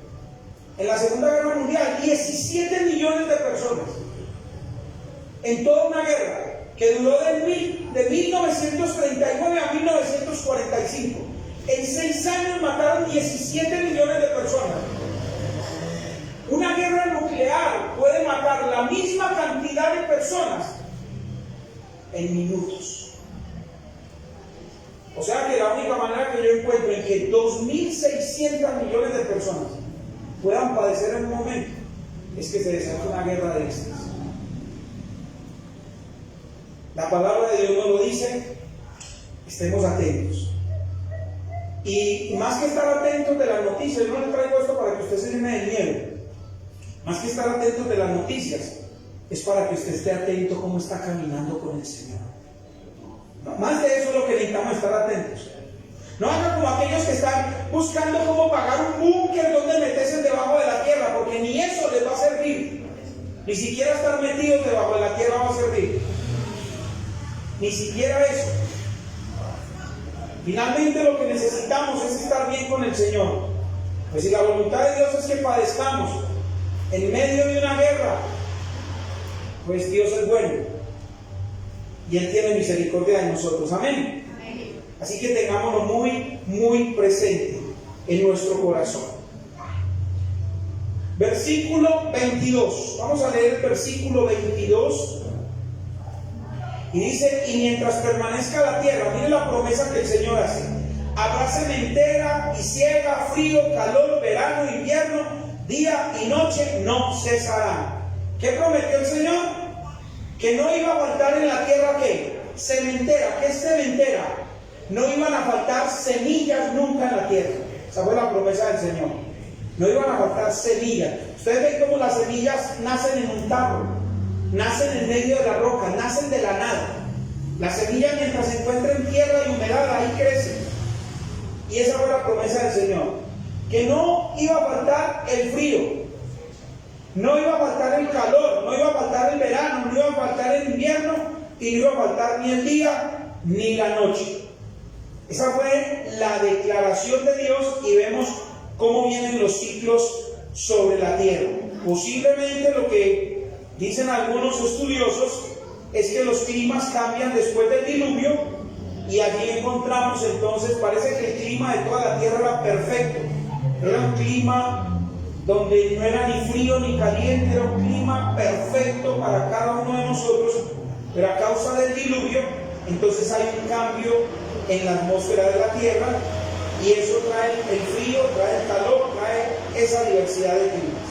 en la Segunda Guerra Mundial? 17 millones de personas. En toda una guerra que duró de de 1939 a 1945. En 6 años mataron 17 millones de personas. Una guerra nuclear puede matar la misma cantidad de personas en minutos. O sea que la única manera que yo encuentro en que 2.600 millones de personas puedan padecer en un momento es que se desate una guerra de estas. La palabra de Dios nos lo dice, estemos atentos. Y más que estar atentos de las noticias, yo no le traigo esto para que usted se llene de miedo. Más que estar atentos de las noticias, es para que usted esté atento cómo está caminando con el Señor. No, más de eso es lo que necesitamos, estar atentos. No hagan como aquellos que están buscando cómo pagar un búnker donde meterse debajo de la tierra, porque ni eso les va a servir. Ni siquiera estar metidos debajo de la tierra va a servir. Ni siquiera eso. Finalmente lo que necesitamos es estar bien con el Señor. Pues si la voluntad de Dios es que padezcamos en medio de una guerra, pues Dios es bueno y Él tiene misericordia de nosotros. Amén. Así que tengámoslo muy, muy presente en nuestro corazón. Versículo 22. Vamos a leer el versículo 22. Y dice, y mientras permanezca la tierra, mire la promesa que el Señor hace. Habrá sementera y siega, frío, calor, verano, invierno, día y noche no cesarán. ¿Qué prometió el Señor? Que no iba a faltar en la tierra, ¿qué? Sementera. ¿Qué es sementera? No iban a faltar semillas nunca en la tierra. Esa fue la promesa del Señor. No iban a faltar semillas. Ustedes ven cómo las semillas nacen en un tarro, nacen en medio de la roca, nacen de la nada. Las semillas, mientras se encuentran en tierra y humedad, ahí crecen. Y esa fue la promesa del Señor. Que no iba a faltar el frío, no iba a faltar el calor, no iba a faltar el verano, no iba a faltar el invierno, y no iba a faltar ni el día ni la noche. Esa fue la declaración de Dios, y vemos cómo vienen los ciclos sobre la tierra. Posiblemente lo que dicen algunos estudiosos es que los climas cambian después del diluvio, y allí encontramos entonces, parece que el clima de toda la tierra era perfecto. Era un clima donde no era ni frío ni caliente, era un clima perfecto para cada uno de nosotros, pero a causa del diluvio, entonces hay un cambio en la atmósfera de la tierra, y eso trae el frío, trae el calor, trae esa diversidad de climas.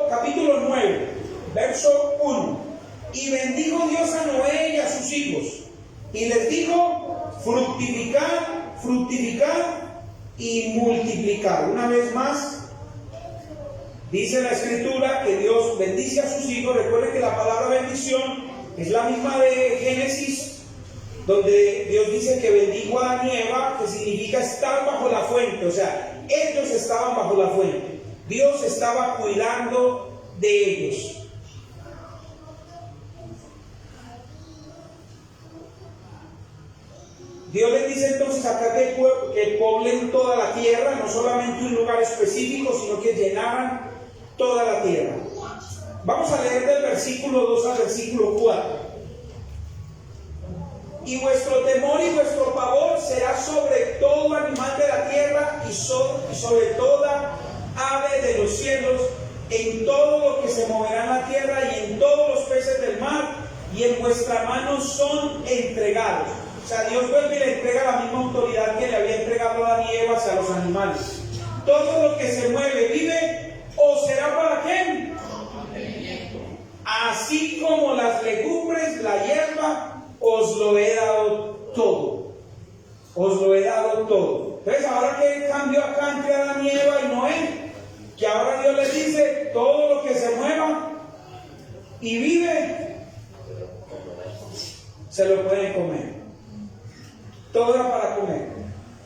Capítulo 9, verso 1. Y bendijo Dios a Noé y a sus hijos, y les dijo, fructificad, fructificad y multiplicad. Una vez más, dice la Escritura que Dios bendice a sus hijos. Recuerden que la palabra bendición es la misma de Génesis, donde Dios dice que bendijo a Adán y Eva, que significa estar bajo la fuente. O sea, ellos estaban bajo la fuente. Dios estaba cuidando de ellos. Dios les dice entonces acá que poblen toda la tierra, no solamente un lugar específico, sino que llenaran toda la tierra. Vamos a leer del versículo 2 al versículo 4. Y vuestro temor y vuestro pavor será sobre todo animal de la tierra y sobre toda ave de los cielos, en todo lo que se moverá en la tierra y en todos los peces del mar, y en vuestra mano son entregados. O sea, Dios vuelve y le entrega la misma autoridad que le había entregado a Adán y Eva hacia los animales. Todo lo que se mueve, vive, o será para quién. Así como las legumbres, la hierba, os lo he dado todo. Os lo he dado todo. Entonces, ahora que cambio acá entre Adán y Eva y Noé, que ahora Dios les dice, todo lo que se mueva y vive, se lo pueden comer. Todo era para comer.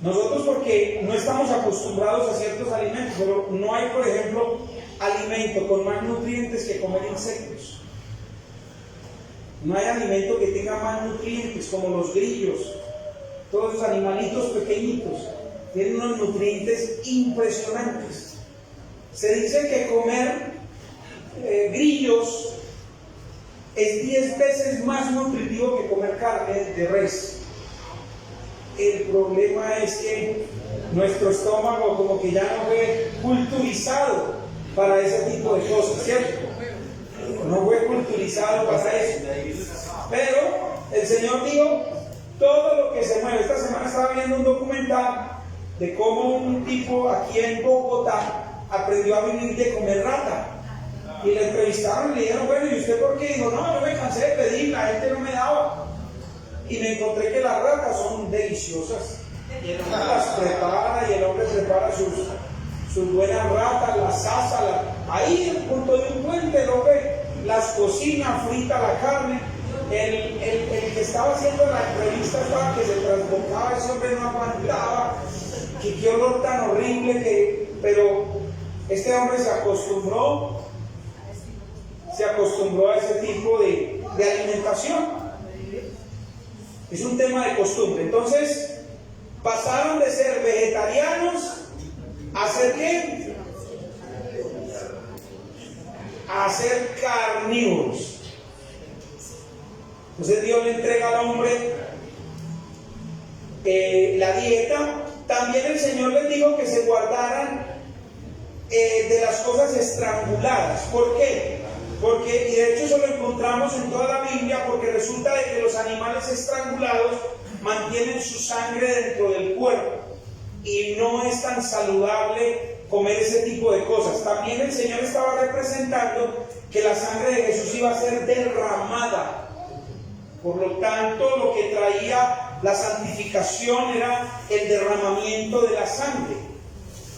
Nosotros, porque no estamos acostumbrados a ciertos alimentos, pero no hay, por ejemplo, alimento con más nutrientes que comer insectos. No hay alimento que tenga más nutrientes, como los grillos. Todos esos animalitos pequeñitos tienen unos nutrientes impresionantes. Se dice que comer grillos es 10 veces más nutritivo que comer carne de res. El problema es que nuestro estómago como que ya no fue culturizado para ese tipo de cosas, ¿cierto? No fue culturizado para eso. Pero el Señor dijo, todo lo que se mueve. Esta semana estaba viendo un documental de cómo un tipo aquí en Bogotá aprendió a vivir de comer rata. Y le entrevistaron y le dijeron, bueno, ¿y usted por qué? Dijo, no, yo me cansé de pedir, la gente no me daba. Y me encontré que las ratas son deliciosas. Y el hombre las prepara, y el hombre prepara sus buenas ratas, las asa, ahí en punto de un puente, el hombre las cocina, frita la carne. El que estaba haciendo la entrevista estaba que se trasbocaba, ese hombre no aguantaba, que qué olor tan horrible, pero este hombre se acostumbró a ese tipo de alimentación. Es un tema de costumbre. Entonces, pasaron de ser vegetarianos a ser ¿qué? A ser carnívoros. Entonces Dios le entrega al hombre la dieta. También el Señor les dijo que se guardaran de las cosas estranguladas. ¿Por qué? Porque, y de hecho eso lo encontramos en toda la Biblia, porque resulta de que los animales estrangulados mantienen su sangre dentro del cuerpo y no es tan saludable comer ese tipo de cosas. También el Señor estaba representando que la sangre de Jesús iba a ser derramada. Por lo tanto, lo que traía la santificación era el derramamiento de la sangre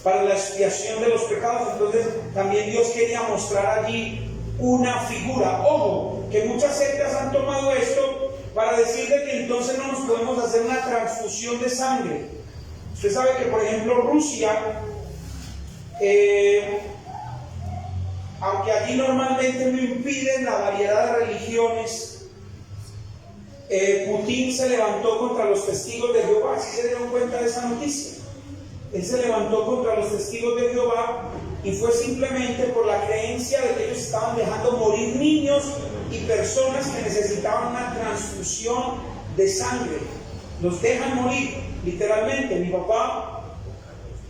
para la expiación de los pecados. Entonces, también Dios quería mostrar allí una figura. Ojo, que muchas sectas han tomado esto para decir de que entonces no nos podemos hacer una transfusión de sangre. Usted sabe que, por ejemplo, Rusia, aunque allí normalmente no impiden la variedad de religiones, Putin se levantó contra los testigos de Jehová. ¿Sí se dieron cuenta de esa noticia? Él se levantó contra los testigos de Jehová y fue simplemente por la creencia de que ellos estaban dejando morir niños y personas que necesitaban una transfusión de sangre. Los dejan morir, literalmente. Mi papá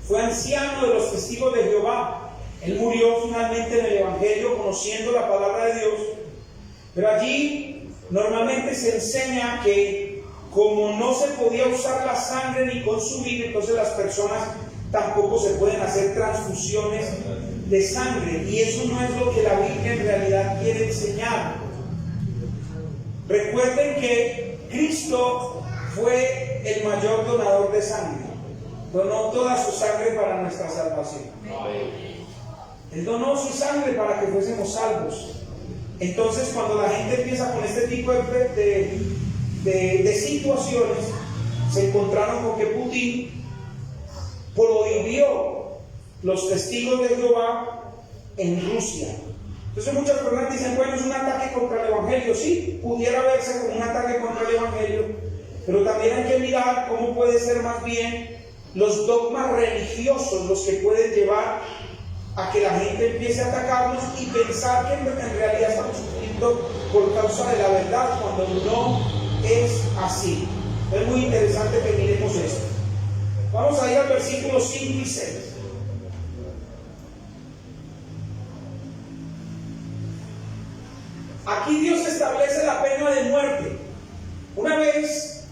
fue anciano de los testigos de Jehová. Él murió finalmente en el Evangelio conociendo la palabra de Dios. Pero allí normalmente se enseña que como no se podía usar la sangre ni consumir, entonces las personas tampoco se pueden hacer transfusiones de sangre. Y eso no es lo que la Biblia en realidad quiere enseñar. Recuerden que Cristo fue el mayor donador de sangre. Donó toda su sangre para nuestra salvación. Él donó su sangre para que fuésemos salvos. Entonces, cuando la gente empieza con este tipo de situaciones, se encontraron con que Putin prohibió los testigos de Jehová en Rusia. Entonces muchas personas dicen, bueno, es un ataque contra el Evangelio. Sí, pudiera verse como un ataque contra el Evangelio, pero también hay que mirar cómo puede ser más bien los dogmas religiosos los que pueden llevar a que la gente empiece a atacarnos y pensar que en realidad estamos sufriendo por causa de la verdad, cuando no es así. Es muy interesante que miremos esto. Vamos a ir al versículo 5 y 6. Aquí Dios establece la pena de muerte. Una vez,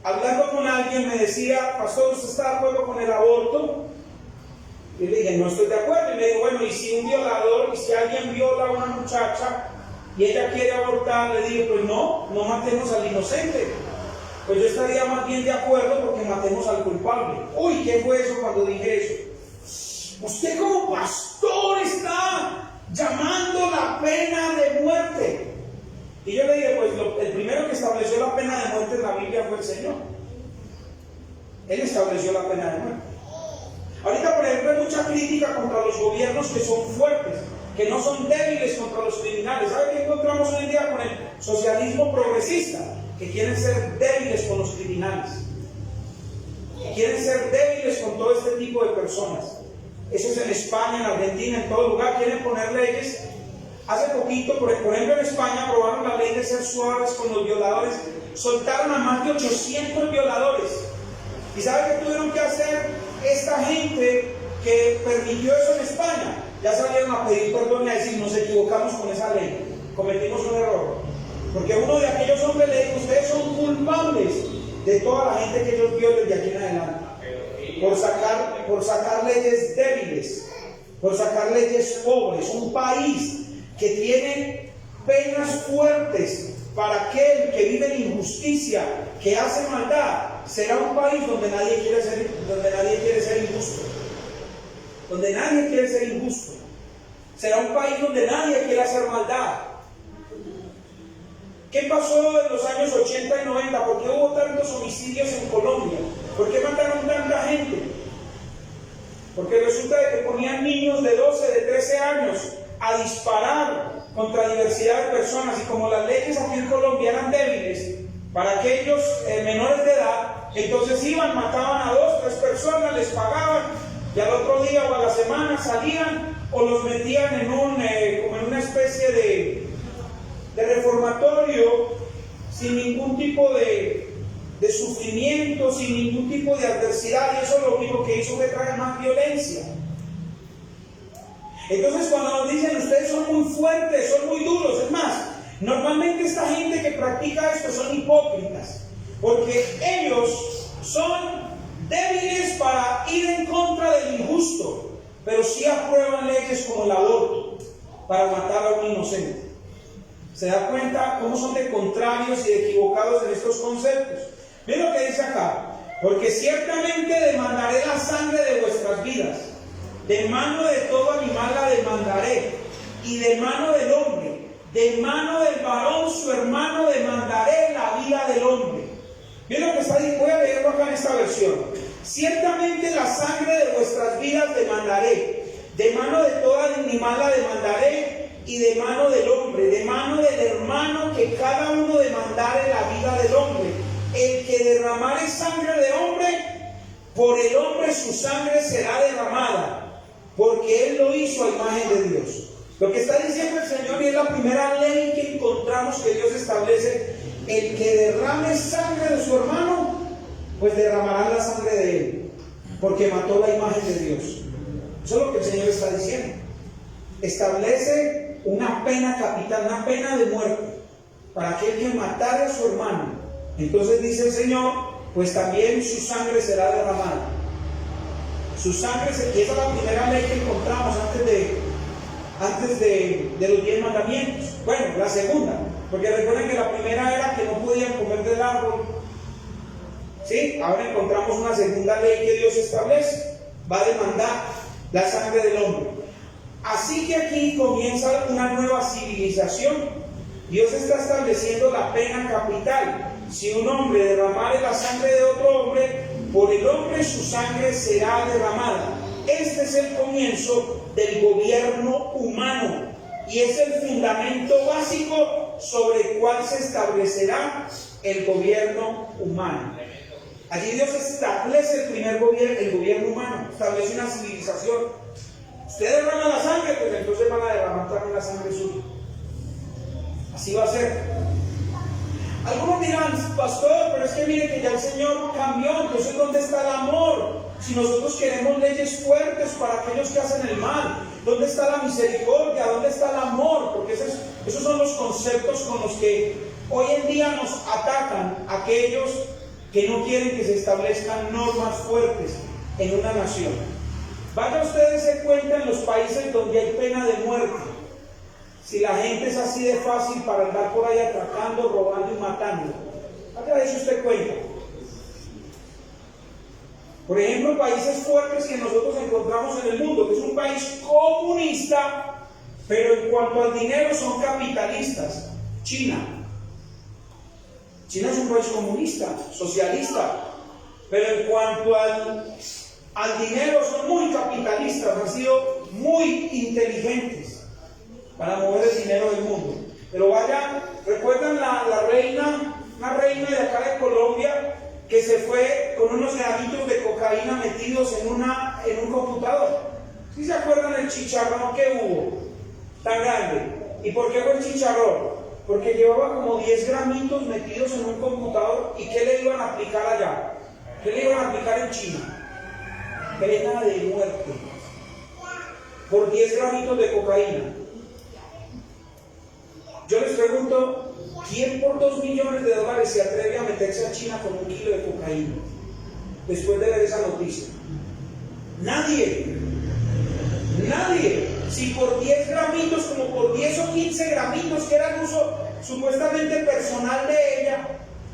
hablando con alguien, me decía, pastor, ¿usted está de acuerdo con el aborto? Y le dije, no estoy de acuerdo. Y me dijo, bueno, y si un violador, y si alguien viola a una muchacha y ella quiere abortar, le digo, pues no matemos al inocente. Pues yo estaría más bien de acuerdo porque matemos al culpable. Uy, ¿qué fue eso cuando dije eso? Usted como pastor está llamando la pena de muerte. Y yo le dije, pues el primero que estableció la pena de muerte en la Biblia fue el Señor. Él estableció la pena de muerte. Ahorita, por ejemplo, hay mucha crítica contra los gobiernos que son fuertes, que no son débiles contra los criminales. ¿Sabe qué encontramos hoy en día con el socialismo progresista? Que quieren ser débiles con los criminales, que quieren ser débiles con todo este tipo de personas. Eso es en España, en Argentina, en todo lugar. Quieren poner leyes Hace poquito, por ejemplo en España, aprobaron la ley de ser suaves con los violadores. Soltaron a más de 800 violadores. ¿Y sabe qué tuvieron que hacer esta gente que permitió eso en España? Ya salieron a pedir perdón y a decir, nos equivocamos con esa ley, cometimos un error. Porque uno de aquellos hombres le dijo, ustedes son culpables de toda la gente que ellos violen de aquí en adelante. Por sacar leyes débiles, por sacar leyes pobres. Un país que tiene penas fuertes para aquel que vive en injusticia, que hace maldad, será un país donde nadie quiere ser injusto. Donde nadie quiere ser injusto. Será un país donde nadie quiere hacer maldad. ¿Qué pasó en los años 80 y 90? ¿Por qué hubo tantos homicidios en Colombia? ¿Por qué mataron tanta gente? Porque resulta que ponían niños de 12, de 13 años a disparar contra diversidad de personas, y como las leyes aquí en Colombia eran débiles para aquellos menores de edad, entonces iban, mataban a 2, 3 personas, les pagaban, y al otro día o a la semana salían o los metían como en una especie de reformatorio, sin ningún tipo de sufrimiento, sin ningún tipo de adversidad, y eso lo único que hizo fue traer más violencia. Entonces cuando nos dicen ustedes son muy fuertes, son muy duros, es más, normalmente esta gente que practica esto son hipócritas, porque ellos son débiles para ir en contra del injusto, pero sí aprueban leyes como el aborto para matar a un inocente. ¿Se da cuenta cómo son de contrarios y de equivocados en estos conceptos? Miren lo que dice acá: porque ciertamente demandaré la sangre de vuestras vidas, de mano de todo animal la demandaré, y de mano del hombre, de mano del varón su hermano demandaré la vida del hombre. Miren lo que está diciendo, voy a leerlo acá en esta versión. Ciertamente la sangre de vuestras vidas demandaré, de mano de todo animal la demandaré, y de mano del hombre, de mano del hermano que cada uno demandare la vida del hombre. El que derramare sangre de hombre, por el hombre su sangre será derramada, porque él lo hizo a imagen de Dios. Lo que está diciendo el Señor, y es la primera ley que encontramos que Dios establece: el que derrame sangre de su hermano, pues derramará la sangre de él, porque mató la imagen de Dios. Eso es lo que el Señor está diciendo. Establece una pena capital, una pena de muerte para aquel que matara a su hermano. Entonces dice el Señor, pues también su sangre será derramada. Su sangre, y esa es la primera ley que encontramos antes de los 10 mandamientos. Bueno, la segunda, porque recuerden que la primera era que no podían comer del árbol. ¿Sí? Ahora encontramos una segunda ley que Dios establece: va a demandar la sangre del hombre. Así que aquí comienza una nueva civilización. Dios está estableciendo la pena capital. Si un hombre derramare la sangre de otro hombre, por el hombre su sangre será derramada. Este es el comienzo del gobierno humano y es el fundamento básico sobre el cual se establecerá el gobierno humano. Allí Dios establece el gobierno humano, establece una civilización. Usted derrama la sangre, pues entonces van a derramar también la sangre suya. Así va a ser. Algunos dirán, pastor, pero es que mire que ya el Señor cambió, entonces ¿dónde está el amor? Si nosotros queremos leyes fuertes para aquellos que hacen el mal, ¿dónde está la misericordia? ¿Dónde está el amor? Porque esos son los conceptos con los que hoy en día nos atacan aquellos que no quieren que se establezcan normas fuertes en una nación. Vayan ustedes se cuenta en los países donde hay pena de muerte. Si la gente es así de fácil para andar por ahí atracando, robando y matando, hágase usted cuenta. Por ejemplo, países fuertes que nosotros encontramos en el mundo, que es un país comunista, pero en cuanto al dinero son capitalistas. China. China es un país comunista, socialista, pero en cuanto al dinero son muy capitalistas, han sido muy inteligentes para mover el dinero del mundo. Pero vaya, ¿recuerdan la reina, una reina de acá de Colombia, que se fue con unos granitos de cocaína metidos en un computador? ¿Sí se acuerdan el chicharrón que hubo tan grande? ¿Y por qué fue el chicharrón? Porque llevaba como 10 gramitos metidos en un computador. ¿Y qué le iban a aplicar allá? ¿Qué le iban a aplicar en China? Pena de muerte por 10 gramitos de cocaína. Yo les pregunto, ¿quién por $2 millones se atreve a meterse a China con 1 kilo de cocaína? Después de ver esa noticia. Nadie. Nadie. Si por 10 gramitos, como por 10 o 15 gramitos, que era el uso supuestamente personal de ella,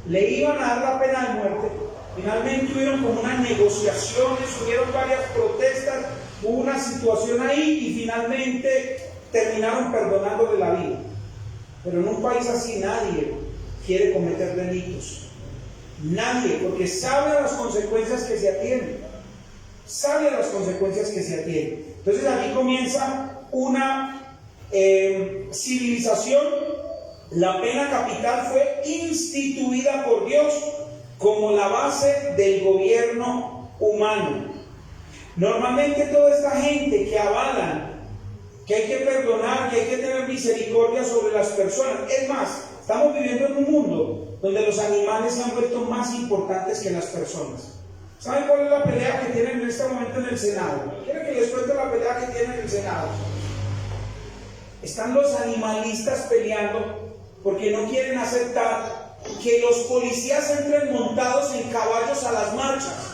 le iban a dar la pena de muerte. Finalmente hubieron como unas negociaciones, hubieron varias protestas, hubo una situación ahí y finalmente terminaron perdonándole la vida. Pero en un país así nadie quiere cometer delitos. Nadie, porque sabe las consecuencias que se atienen. Sabe las consecuencias que se atienen. Entonces aquí comienza una civilización. La pena capital fue instituida por Dios como la base del gobierno humano. Normalmente toda esta gente que avalan que hay que perdonar, que hay que tener misericordia sobre las personas. Es más, estamos viviendo en un mundo donde los animales se han vuelto más importantes que las personas. ¿Saben cuál es la pelea que tienen en este momento en el Senado? ¿Quieren que les cuente la pelea que tienen en el Senado? Están los animalistas peleando porque no quieren aceptar que los policías entren montados en caballos a las marchas,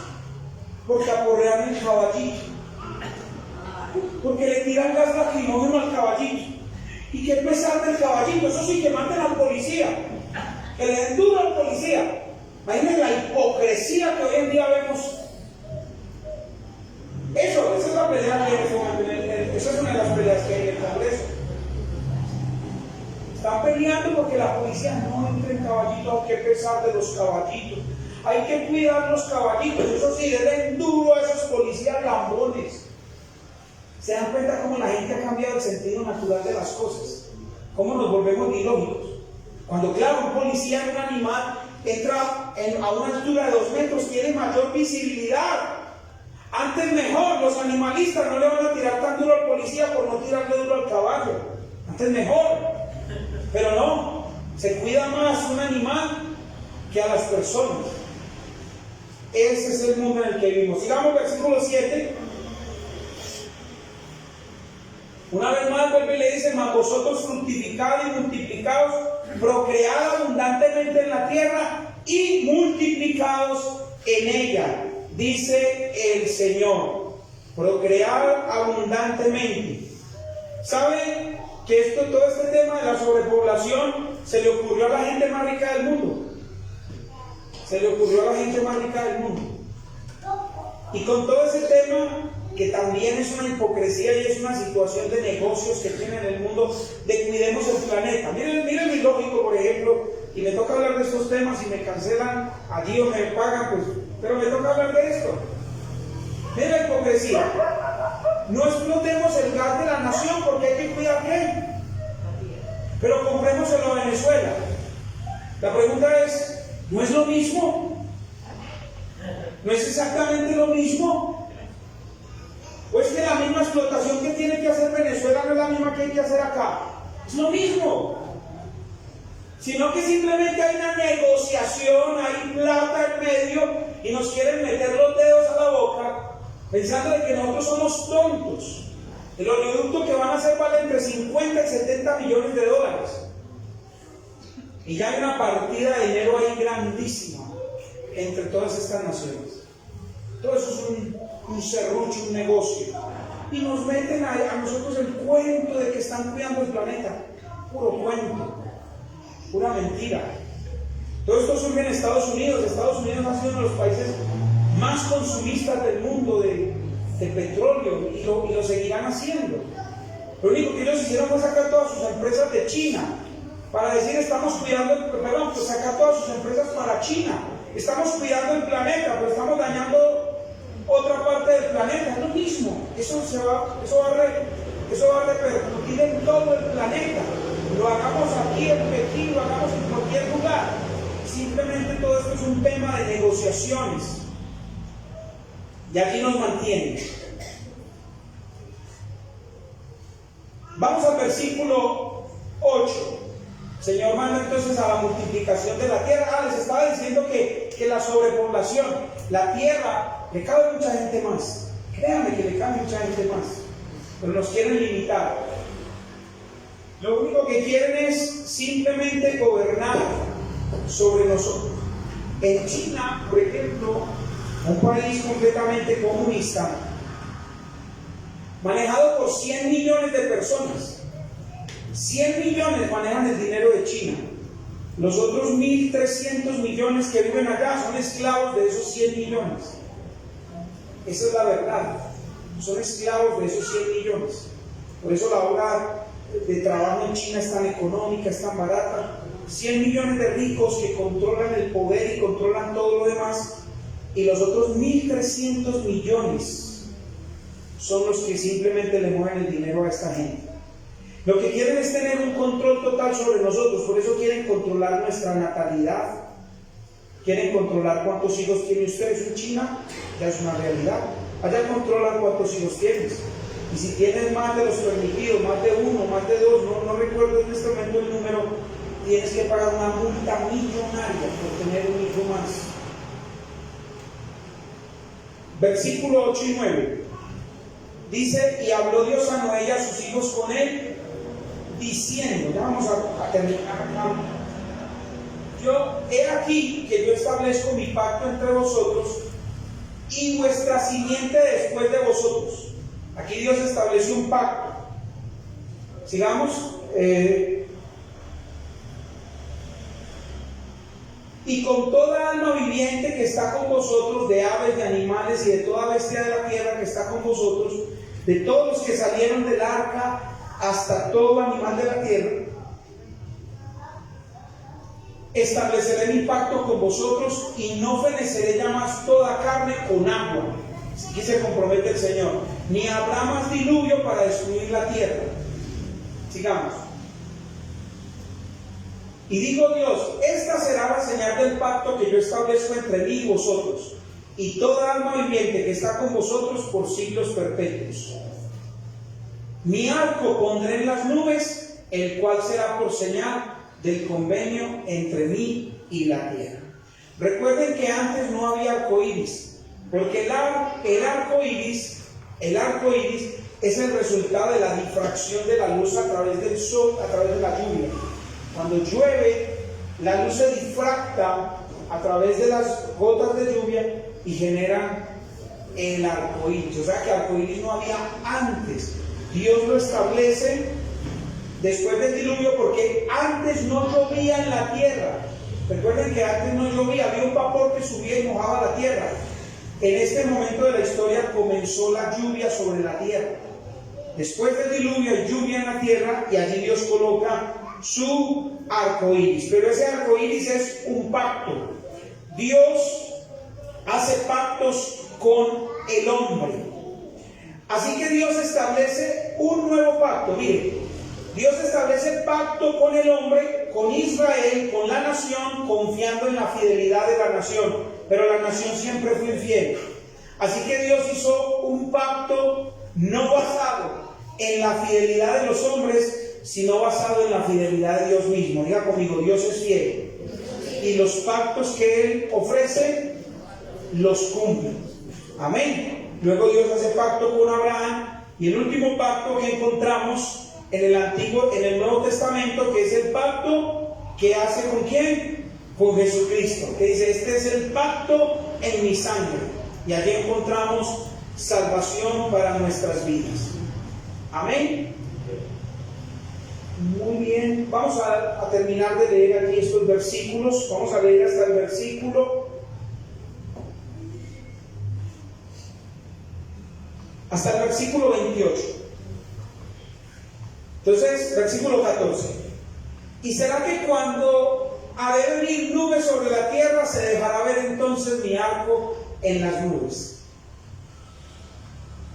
porque aporrean el caballito, porque le tiran gas lacrimógeno al caballito. Y qué pesar del caballito, eso sí, que maten al policía, que le den duro al policía. Imagínense la hipocresía que hoy en día vemos. Esa es la pelea que hay, esa es una de las peleas que hay en el Congreso. Están peleando porque la policía no entre en caballito, qué pesar de los caballitos. Hay que cuidar los caballitos, eso sí, den duro a esos policías lambones. ¿Se dan cuenta cómo la gente ha cambiado el sentido natural de las cosas? ¿Cómo nos volvemos ilógicos? Cuando, claro, un policía en un animal entra a una altura de 2 metros, tiene mayor visibilidad. Antes mejor, los animalistas no le van a tirar tan duro al policía por no tirarle duro al caballo. Antes mejor. Pero no, se cuida más un animal que a las personas. Ese es el mundo en el que vivimos. Sigamos versículo 7. Una vez más vuelve y le dice: mas vosotros fructificad y multiplicaos, procread abundantemente en la tierra y multiplicaos en ella, dice el Señor. Procread abundantemente. ¿Saben que todo este tema de la sobrepoblación se le ocurrió a la gente más rica del mundo? Se le ocurrió a la gente más rica del mundo. Y con todo ese tema, que también es una hipocresía y es una situación de negocios que tiene en el mundo, de cuidemos el planeta. Miren mi lógico, por ejemplo, y me toca hablar de estos temas y me cancelan allí o me pagan, pues, pero me toca hablar de esto. Miren la hipocresía. No explotemos el gas de la nación porque hay que cuidar qué, pero comprémoselo a Venezuela. La pregunta es, ¿no es lo mismo? ¿No es exactamente lo mismo? ¿O es que la misma explotación que tiene que hacer Venezuela no es la misma que hay que hacer acá? Es lo mismo. Sino que simplemente hay una negociación, hay plata en medio y nos quieren meter los dedos a la boca pensando de que nosotros somos tontos. El oleoducto que van a hacer vale entre 50 y 70 millones de dólares. Y ya hay una partida de dinero ahí grandísima entre todas estas naciones. Todo eso es un serrucho, un negocio. Y nos meten a nosotros el cuento de que están cuidando el planeta. Puro cuento, pura mentira. Todo esto surge en Estados Unidos. Estados Unidos ha sido uno de los países más consumistas del mundo de petróleo y lo seguirán haciendo. Lo único que ellos hicieron fue sacar todas sus empresas de China para decir estamos cuidando, pues sacar todas sus empresas para China. Estamos cuidando el planeta, pero estamos dañando otra parte del planeta. Es lo mismo. Eso va a repercutir en todo el planeta. Lo hagamos aquí en Pekín, lo hagamos en cualquier lugar. Simplemente todo esto es un tema de negociaciones. Y aquí nos mantiene. Vamos al versículo 8. El Señor manda entonces a la multiplicación de la tierra. Les estaba diciendo que la sobrepoblación, la tierra, le cabe mucha gente más. Créanme que le cabe mucha gente más. Pero nos quieren limitar. Lo único que quieren es simplemente gobernar sobre nosotros. En China, por ejemplo, un país completamente comunista, manejado por 100 millones de personas. 100 millones manejan el dinero de China. Los otros 1.300 millones que viven allá son esclavos de esos 100 millones. Esa es la verdad. Son esclavos de esos 100 millones. Por eso la hora de trabajo en China es tan económica, es tan barata. 100 millones de ricos que controlan el poder y controlan todo lo demás. Y los otros 1.300 millones son los que simplemente le mueven el dinero a esta gente. Lo que quieren es tener un control total sobre nosotros. Por eso quieren controlar nuestra natalidad. Quieren controlar cuántos hijos tienen ustedes. En China ya es una realidad. Allá controlan cuántos hijos tienes. Y si tienes más de los permitidos, más de uno, más de dos, no recuerdo en este momento el número, tienes que pagar una multa millonaria por tener un hijo más. Versículo 8 y 9. Dice, y habló Dios a Noé y a sus hijos con él, diciendo, ya vamos a terminar. Yo, he aquí que yo establezco mi pacto entre vosotros y vuestra simiente después de vosotros. Aquí Dios estableció un pacto. Sigamos. Y con toda alma viviente que está con vosotros, de aves, de animales y de toda bestia de la tierra que está con vosotros, de todos los que salieron del arca hasta todo animal de la tierra, estableceré mi pacto con vosotros y no feneceré ya más toda carne con agua. Aquí se compromete el Señor. Ni habrá más diluvio para destruir la tierra. Sigamos. Y dijo Dios, esta será la señal del pacto que yo establezco entre mí y vosotros, y toda alma viviente que está con vosotros por siglos perpetuos. Mi arco pondré en las nubes, el cual será por señal del convenio entre mí y la tierra. Recuerden que antes no había arco iris, porque el arco iris es el resultado de la difracción de la luz a través del sol, a través de la lluvia. Cuando llueve, la luz se difracta a través de las gotas de lluvia y genera el arco iris. O sea que arco iris no había antes. Dios lo establece después del diluvio porque antes no llovía en la tierra. Recuerden que antes no llovía, había un vapor que subía y mojaba la tierra. En este momento de la historia comenzó la lluvia sobre la tierra. Después del diluvio hay lluvia en la tierra y allí Dios coloca su arco iris. Pero ese arco iris es un pacto. Dios hace pactos con el hombre. Así que Dios establece un nuevo pacto. Miren, Dios establece pacto con el hombre, con Israel, con la nación, confiando en la fidelidad de la nación. Pero la nación siempre fue infiel. Así que Dios hizo un pacto no basado en la fidelidad de los hombres, sino basado en la fidelidad de Dios mismo. Diga conmigo, Dios es fiel. Y los pactos que Él ofrece, los cumple. Amén. Luego Dios hace pacto con Abraham. Y el último pacto que encontramos en el Nuevo Testamento, que es el pacto que hace ¿con quién? Con Jesucristo. Que dice, este es el pacto en mi sangre. Y allí encontramos salvación para nuestras vidas. Amén. Muy bien, vamos a terminar de leer aquí estos versículos. Vamos a leer hasta el versículo 28. Entonces, versículo 14. Y será que cuando ha de venir nubes sobre la tierra, se dejará ver entonces mi arco en las nubes.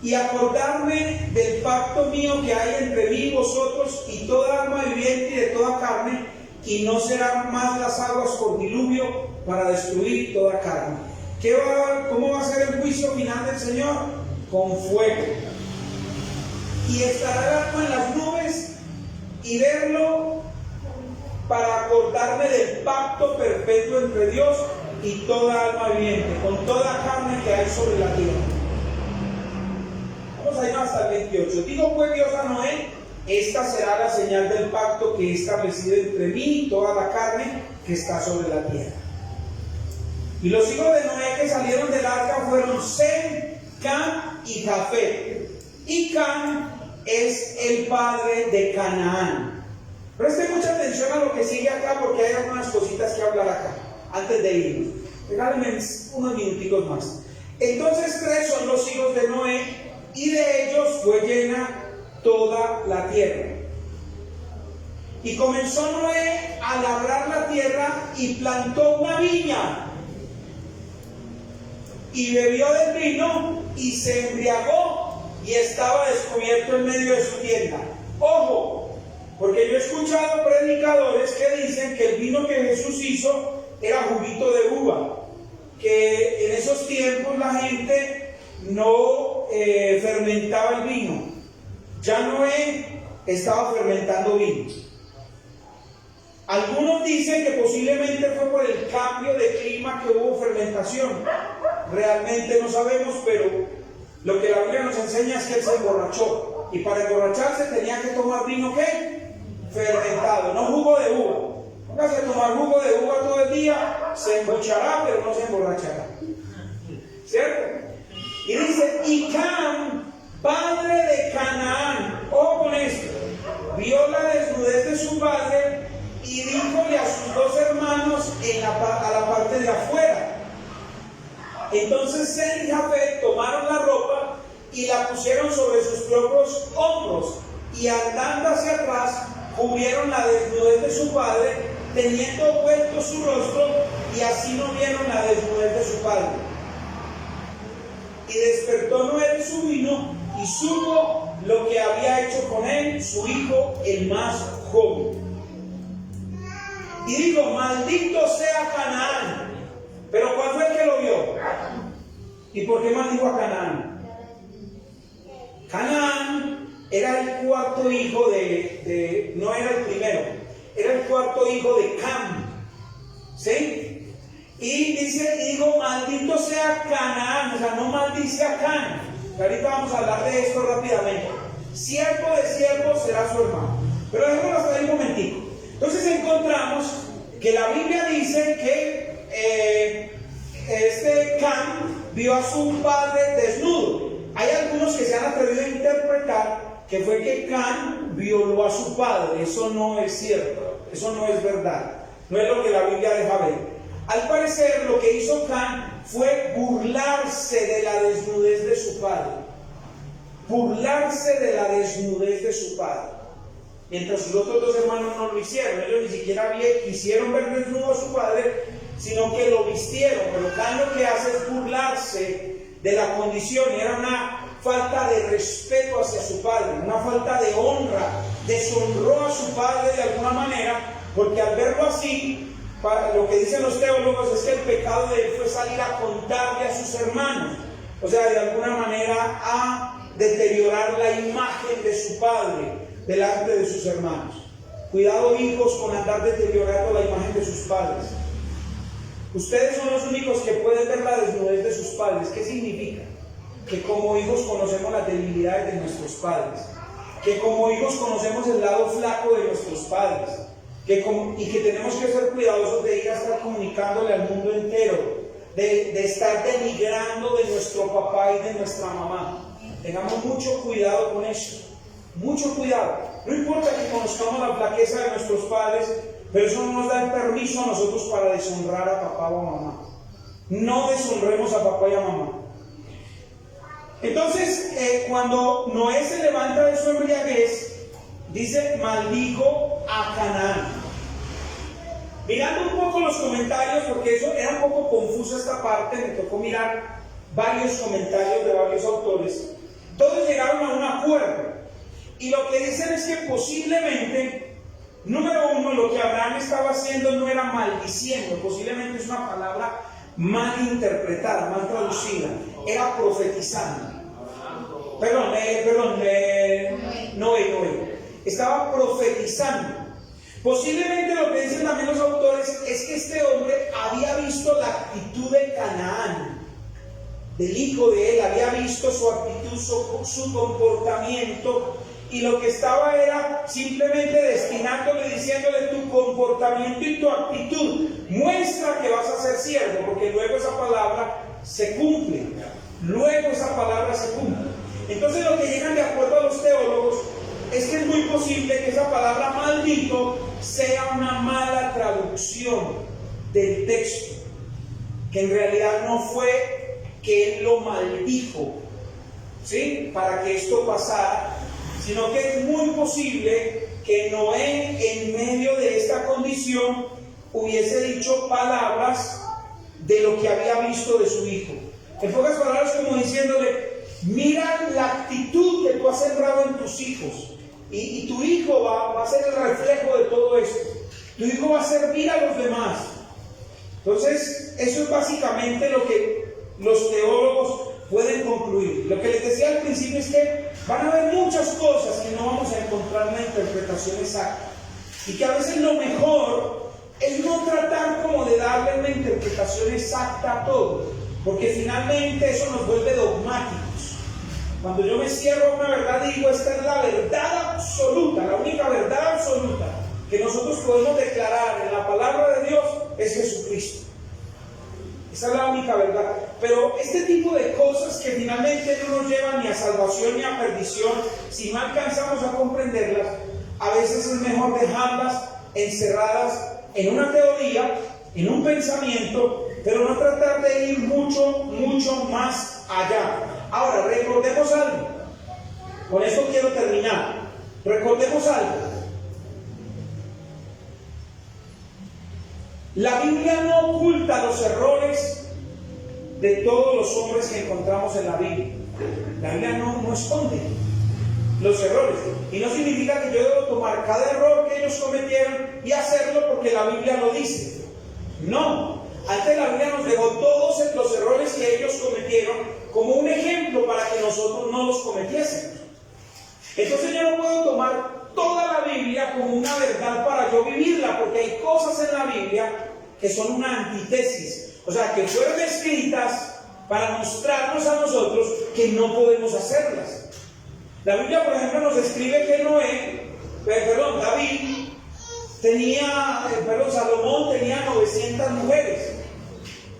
Y acordarme del pacto mío que hay entre mí y vosotros y toda alma viviente y de toda carne, y no serán más las aguas por diluvio para destruir toda carne. ¿Cómo va a ser el juicio final del Señor? Con fuego. Y estará el arco en las nubes, y verlo para acordarme del pacto perpetuo entre Dios y toda alma viviente, con toda carne que hay sobre la tierra. Vamos a ir hasta el 28. Digo pues Dios a Noé: esta será la señal del pacto que he establecido entre mí y toda la carne que está sobre la tierra. Y los hijos de Noé que salieron del arca fueron Sem, Cam y Jafet. Y Cam es el padre de Canaán. Presten mucha atención a lo que sigue acá, porque hay algunas cositas que hablar acá antes de irnos. Regálenme unos minuticos más. Entonces 3 son los hijos de Noé, y de ellos fue llena toda la tierra. Y comenzó Noé a labrar la tierra y plantó una viña, y bebió del vino y se embriagó, y estaba descubierto en medio de su tienda. Ojo, porque yo he escuchado predicadores que dicen que el vino que Jesús hizo era juguito de uva, que en esos tiempos la gente no fermentaba el vino. Ya Noé estaba fermentando vino. Algunos dicen que posiblemente fue por el cambio de clima que hubo fermentación. Realmente no sabemos, pero lo que la Biblia nos enseña es que él se emborrachó. Y para emborracharse tenía que tomar vino, ¿qué? Fermentado, no jugo de uva. Póngase a tomar jugo de uva todo el día, se emborrachará, pero no se emborrachará. ¿Cierto? Y dice: y Cam, padre de Canaán, ojo con esto, vio la desnudez de su padre y díjole a sus 2 hermanos a la parte de afuera. Entonces Sem y Jafet tomaron la ropa y la pusieron sobre sus propios hombros, y andando hacia atrás cubrieron la desnudez de su padre, teniendo vuelto su rostro, y así no vieron la desnudez de su padre. Y despertó Noé de su vino y supo lo que había hecho con él su hijo el más joven. Y digo: maldito sea Canaán. Pero ¿cuál fue el que lo vio? ¿Y por qué maldijo a Canaán? Canaán era el 4.º hijo no era el primero, era el 4.º hijo de Cam. ¿Sí? Y digo, maldito sea Canaán, o sea, no maldice a Cam. Ahorita vamos a hablar de esto rápidamente. Siervo de siervo será su hermano. Pero déjame hasta ahí un momentico. Entonces encontramos que la Biblia dice que Cam vio a su padre desnudo. Hay algunos que se han atrevido a interpretar que fue que Cam violó a su padre. Eso no es cierto, eso no es verdad, no es lo que la Biblia deja ver. Al parecer lo que hizo Cam fue burlarse de la desnudez de su padre, burlarse de la desnudez de su padre, mientras sus otros 2 hermanos no lo hicieron. Ellos ni siquiera quisieron ver desnudo a su padre, sino que lo vistieron. Pero Cam lo que hace es burlarse de la condición, y era una falta de respeto hacia su padre, una falta de honra, deshonró a su padre de alguna manera, porque al verlo así, lo que dicen los teólogos es que el pecado de él fue salir a contarle a sus hermanos, o sea, de alguna manera a deteriorar la imagen de su padre delante de sus hermanos. Cuidado, hijos, con andar deteriorando la imagen de sus padres. Ustedes son los únicos que pueden ver la desnudez de sus padres. ¿Qué significa? Que como hijos conocemos las debilidades de nuestros padres, que como hijos conocemos el lado flaco de nuestros padres, y que tenemos que ser cuidadosos de ir a estar comunicándole al mundo entero, de estar denigrando de nuestro papá y de nuestra mamá. Tengamos mucho cuidado con eso, mucho cuidado. No importa que conozcamos la flaqueza de nuestros padres, pero eso no nos da el permiso a nosotros para deshonrar a papá o a mamá. No deshonremos a papá y a mamá. Entonces, cuando Noé se levanta de su embriaguez, dice: maldijo a Canaán. Mirando un poco los comentarios, porque eso era un poco confuso esta parte, me tocó mirar varios comentarios de varios autores. Todos llegaron a un acuerdo, y lo que dicen es que posiblemente, número uno, lo que Abraham estaba haciendo no era maldiciendo, posiblemente es una palabra mal interpretada, mal traducida, era profetizando. Noé. estaba profetizando. Posiblemente lo que dicen también los autores es que este hombre había visto la actitud de Canaán, del hijo de él, había visto su actitud, su comportamiento, y lo que estaba era simplemente destinándole, diciéndole: tu comportamiento y tu actitud muestra que vas a ser siervo, porque luego esa palabra se cumple. Luego esa palabra se cumple. Entonces lo que llegan de acuerdo a los teólogos es que es muy posible que esa palabra maldito sea una mala traducción del texto, que en realidad no fue que él lo maldijo, ¿sí?, para que esto pasara, sino que es muy posible que Noé, en medio de esta condición, hubiese dicho palabras de lo que había visto de su hijo. En pocas palabras, como diciéndole: mira la actitud que tú has sembrado en tus hijos, y tu hijo va a ser el reflejo de todo esto. Tu hijo va a servir a los demás. Entonces, eso es básicamente lo que los teólogos pueden concluir. Lo que les decía al principio es que van a haber muchas cosas que no vamos a encontrar una interpretación exacta, y que a veces lo mejor es no tratar como de darle una interpretación exacta a todo, porque finalmente eso nos vuelve dogmáticos. Cuando yo me cierro a una verdad, digo: esta es la verdad absoluta, la única verdad absoluta que nosotros podemos declarar en la palabra de Dios es Jesucristo. Esa es la única verdad. Pero este tipo de cosas que finalmente no nos llevan ni a salvación ni a perdición, si no alcanzamos a comprenderlas, a veces es mejor dejarlas encerradas en una teoría, en un pensamiento, pero no tratar de ir mucho más allá. Ahora, recordemos algo. Con esto quiero terminar. Recordemos algo. La Biblia no oculta los errores de todos los hombres que encontramos en la Biblia. La Biblia no esconde los errores. Y no significa que yo debo tomar cada error que ellos cometieron y hacerlo porque la Biblia lo dice. No. Antes la Biblia nos dejó todos los errores que ellos cometieron como un ejemplo para que nosotros no los cometiésemos. Entonces yo no puedo tomar toda la Biblia como una verdad para yo vivirla, porque hay cosas en la Biblia que son una antítesis, o sea, que fueron escritas para mostrarnos a nosotros que no podemos hacerlas. La Biblia, por ejemplo, nos escribe que Salomón tenía 900 mujeres.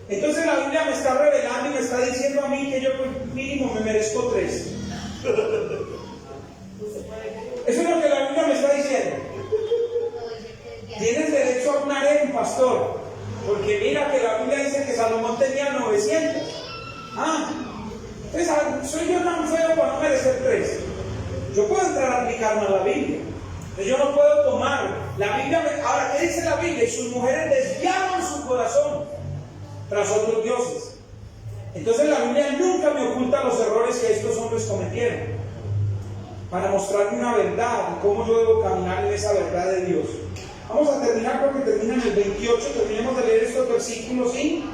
Entonces la Biblia me está revelando y me está diciendo a mí que yo mínimo me merezco 3. Eso es lo que la Biblia me está diciendo. Tienes derecho a un harén, pastor, porque mira que la Biblia dice que Salomón tenía 900. Entonces soy yo tan feo para no merecer 3. Yo puedo entrar a aplicarme a la Biblia, pero yo no puedo tomar la Biblia. Ahora, ¿qué dice la Biblia? Y sus mujeres desviaron su corazón tras otros dioses. Entonces la Biblia nunca me oculta los errores que estos hombres cometieron, para mostrarme una verdad y cómo yo debo caminar en esa verdad de Dios. Vamos a terminar porque termina en el 28. Terminemos de leer estos versículos, ¿sí?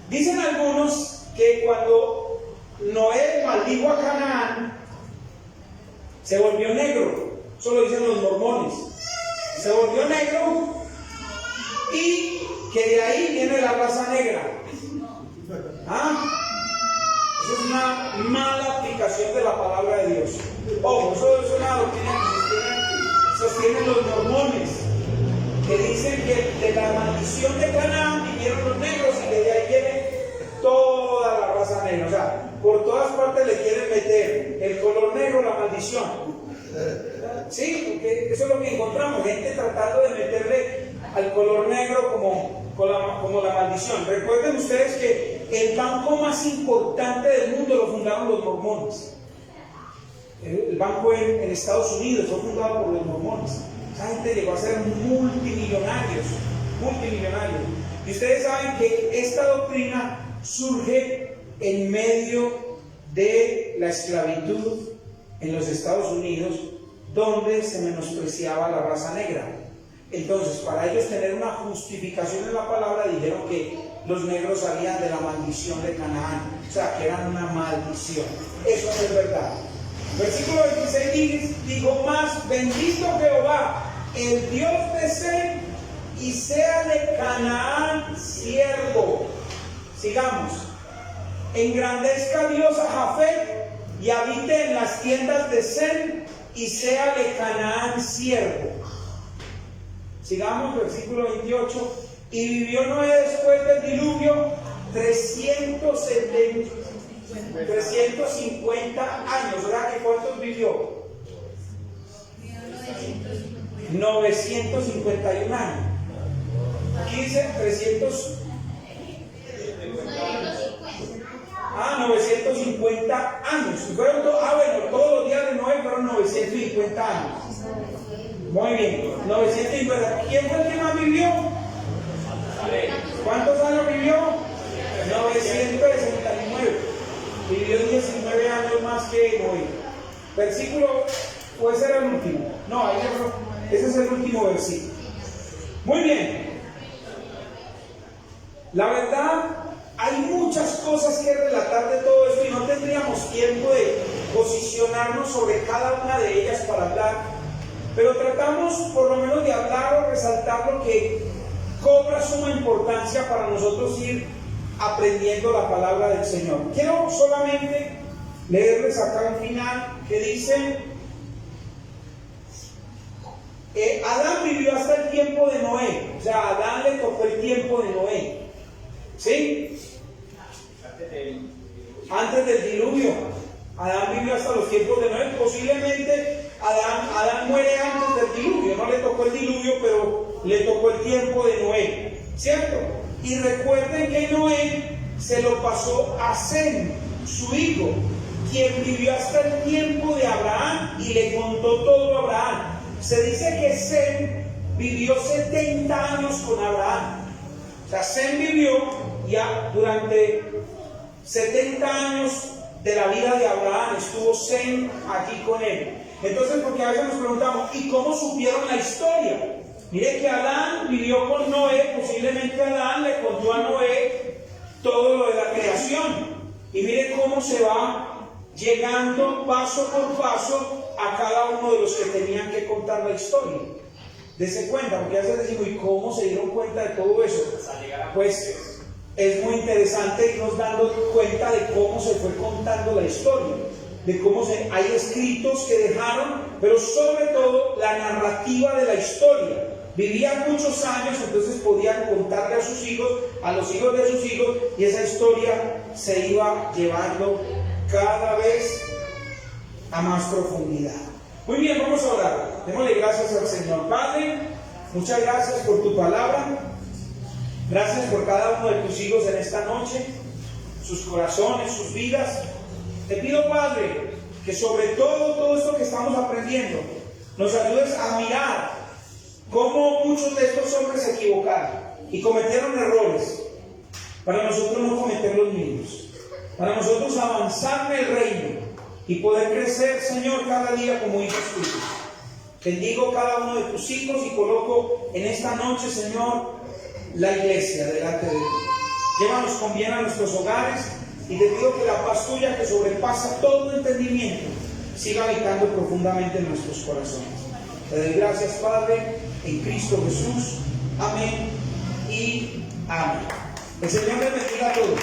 Dicen algunos que cuando Noé maldijo a Canaán, se volvió negro. Eso lo dicen los mormones. Se volvió negro, y que de ahí viene la raza negra. Esa es una mala aplicación de la palabra de Dios. Ojo, eso es una doctrina que sostienen los mormones, que dicen que de la maldición de Canaán vinieron los negros y que de ahí viene toda la raza negra. O sea, por todas partes le quieren meter el color negro, la maldición. Sí, porque eso es lo que encontramos, gente tratando de meterle al color negro como la maldición. Recuerden ustedes que el banco más importante del mundo lo fundaron los mormones. El banco en Estados Unidos fue fundado por los mormones. Esa gente llegó a ser multimillonarios. Y ustedes saben que esta doctrina surge en medio de la esclavitud en los Estados Unidos, donde se menospreciaba la raza negra. Entonces, para ellos tener una justificación en la palabra, dijeron que los negros salían de la maldición de Canaán, o sea, que eran una maldición. Eso no es verdad. Versículo 26 dijo más, bendito Jehová, el Dios de Sem, y sea de Canaán siervo. Sigamos. Engrandezca Dios a Jafet y habite en las tiendas de Sem, y sea de Canaán siervo. Sigamos, versículo 28. Y vivió Noé después del diluvio 350 años. ¿Verdad que cuántos vivió? 951 años. Aquí dice 950 años. Fueron todos los días de Noé fueron 950 años. Muy bien, 950. ¿Quién fue el que más vivió? ¿Cuántos años vivió? 969. Vivió 19 años más que Noé. Versículo, o ese era el último. No, ahí ese es el último versículo. Muy bien. La verdad, hay muchas cosas que relatar de todo esto y no tendríamos tiempo de posicionarnos sobre cada una de ellas para hablar, pero tratamos por lo menos de hablar o resaltar lo que cobra suma importancia para nosotros ir aprendiendo la palabra del Señor. Quiero solamente leerles acá al final que dice: Adán vivió hasta el tiempo de Noé. O sea, a Adán le tocó el tiempo de Noé. ¿Sí? Antes del diluvio. Adán vivió hasta los tiempos de Noé. Posiblemente Adán muere antes del diluvio. No le tocó el diluvio, pero le tocó el tiempo de Noé. ¿Cierto? Y recuerden que Noé se lo pasó a Sem, su hijo, quien vivió hasta el tiempo de Abraham y le contó todo a Abraham. Se dice que Sem vivió 70 años con Abraham. O sea, Sem vivió ya durante 70 años de la vida de Abraham, estuvo Sem aquí con él. Entonces, porque a veces nos preguntamos, ¿y cómo supieron la historia? Mire que Adán vivió con Noé, posiblemente Adán le contó a Noé todo lo de la creación. Y mire cómo se va llegando paso por paso a cada uno de los que tenían que contar la historia. Dese cuenta, porque a veces decimos, ¿y cómo se dieron cuenta de todo eso? Pues es muy interesante irnos dando cuenta de cómo se fue contando la historia, de cómo hay escritos que dejaron, pero sobre todo la narrativa de la historia. Vivían muchos años, entonces podían contarle a sus hijos, a los hijos de sus hijos, y esa historia se iba llevando cada vez a más profundidad. Muy bien, vamos a orar. Démosle gracias al Señor. Padre, muchas gracias por tu palabra. Gracias por cada uno de tus hijos en esta noche, sus corazones, sus vidas. Te pido, Padre, que sobre todo esto que estamos aprendiendo, nos ayudes a mirar cómo muchos de estos hombres se equivocaron y cometieron errores, para nosotros no cometer los mismos, para nosotros avanzar en el reino y poder crecer, Señor, cada día como hijos tuyos. Bendigo cada uno de tus hijos y coloco en esta noche, Señor, la iglesia delante de ti. Llévanos con bien a nuestros hogares y te pido que la paz tuya, que sobrepasa todo entendimiento, siga habitando profundamente en nuestros corazones. Te doy gracias, Padre, en Cristo Jesús. Amén y amén. El Señor les bendiga a todos.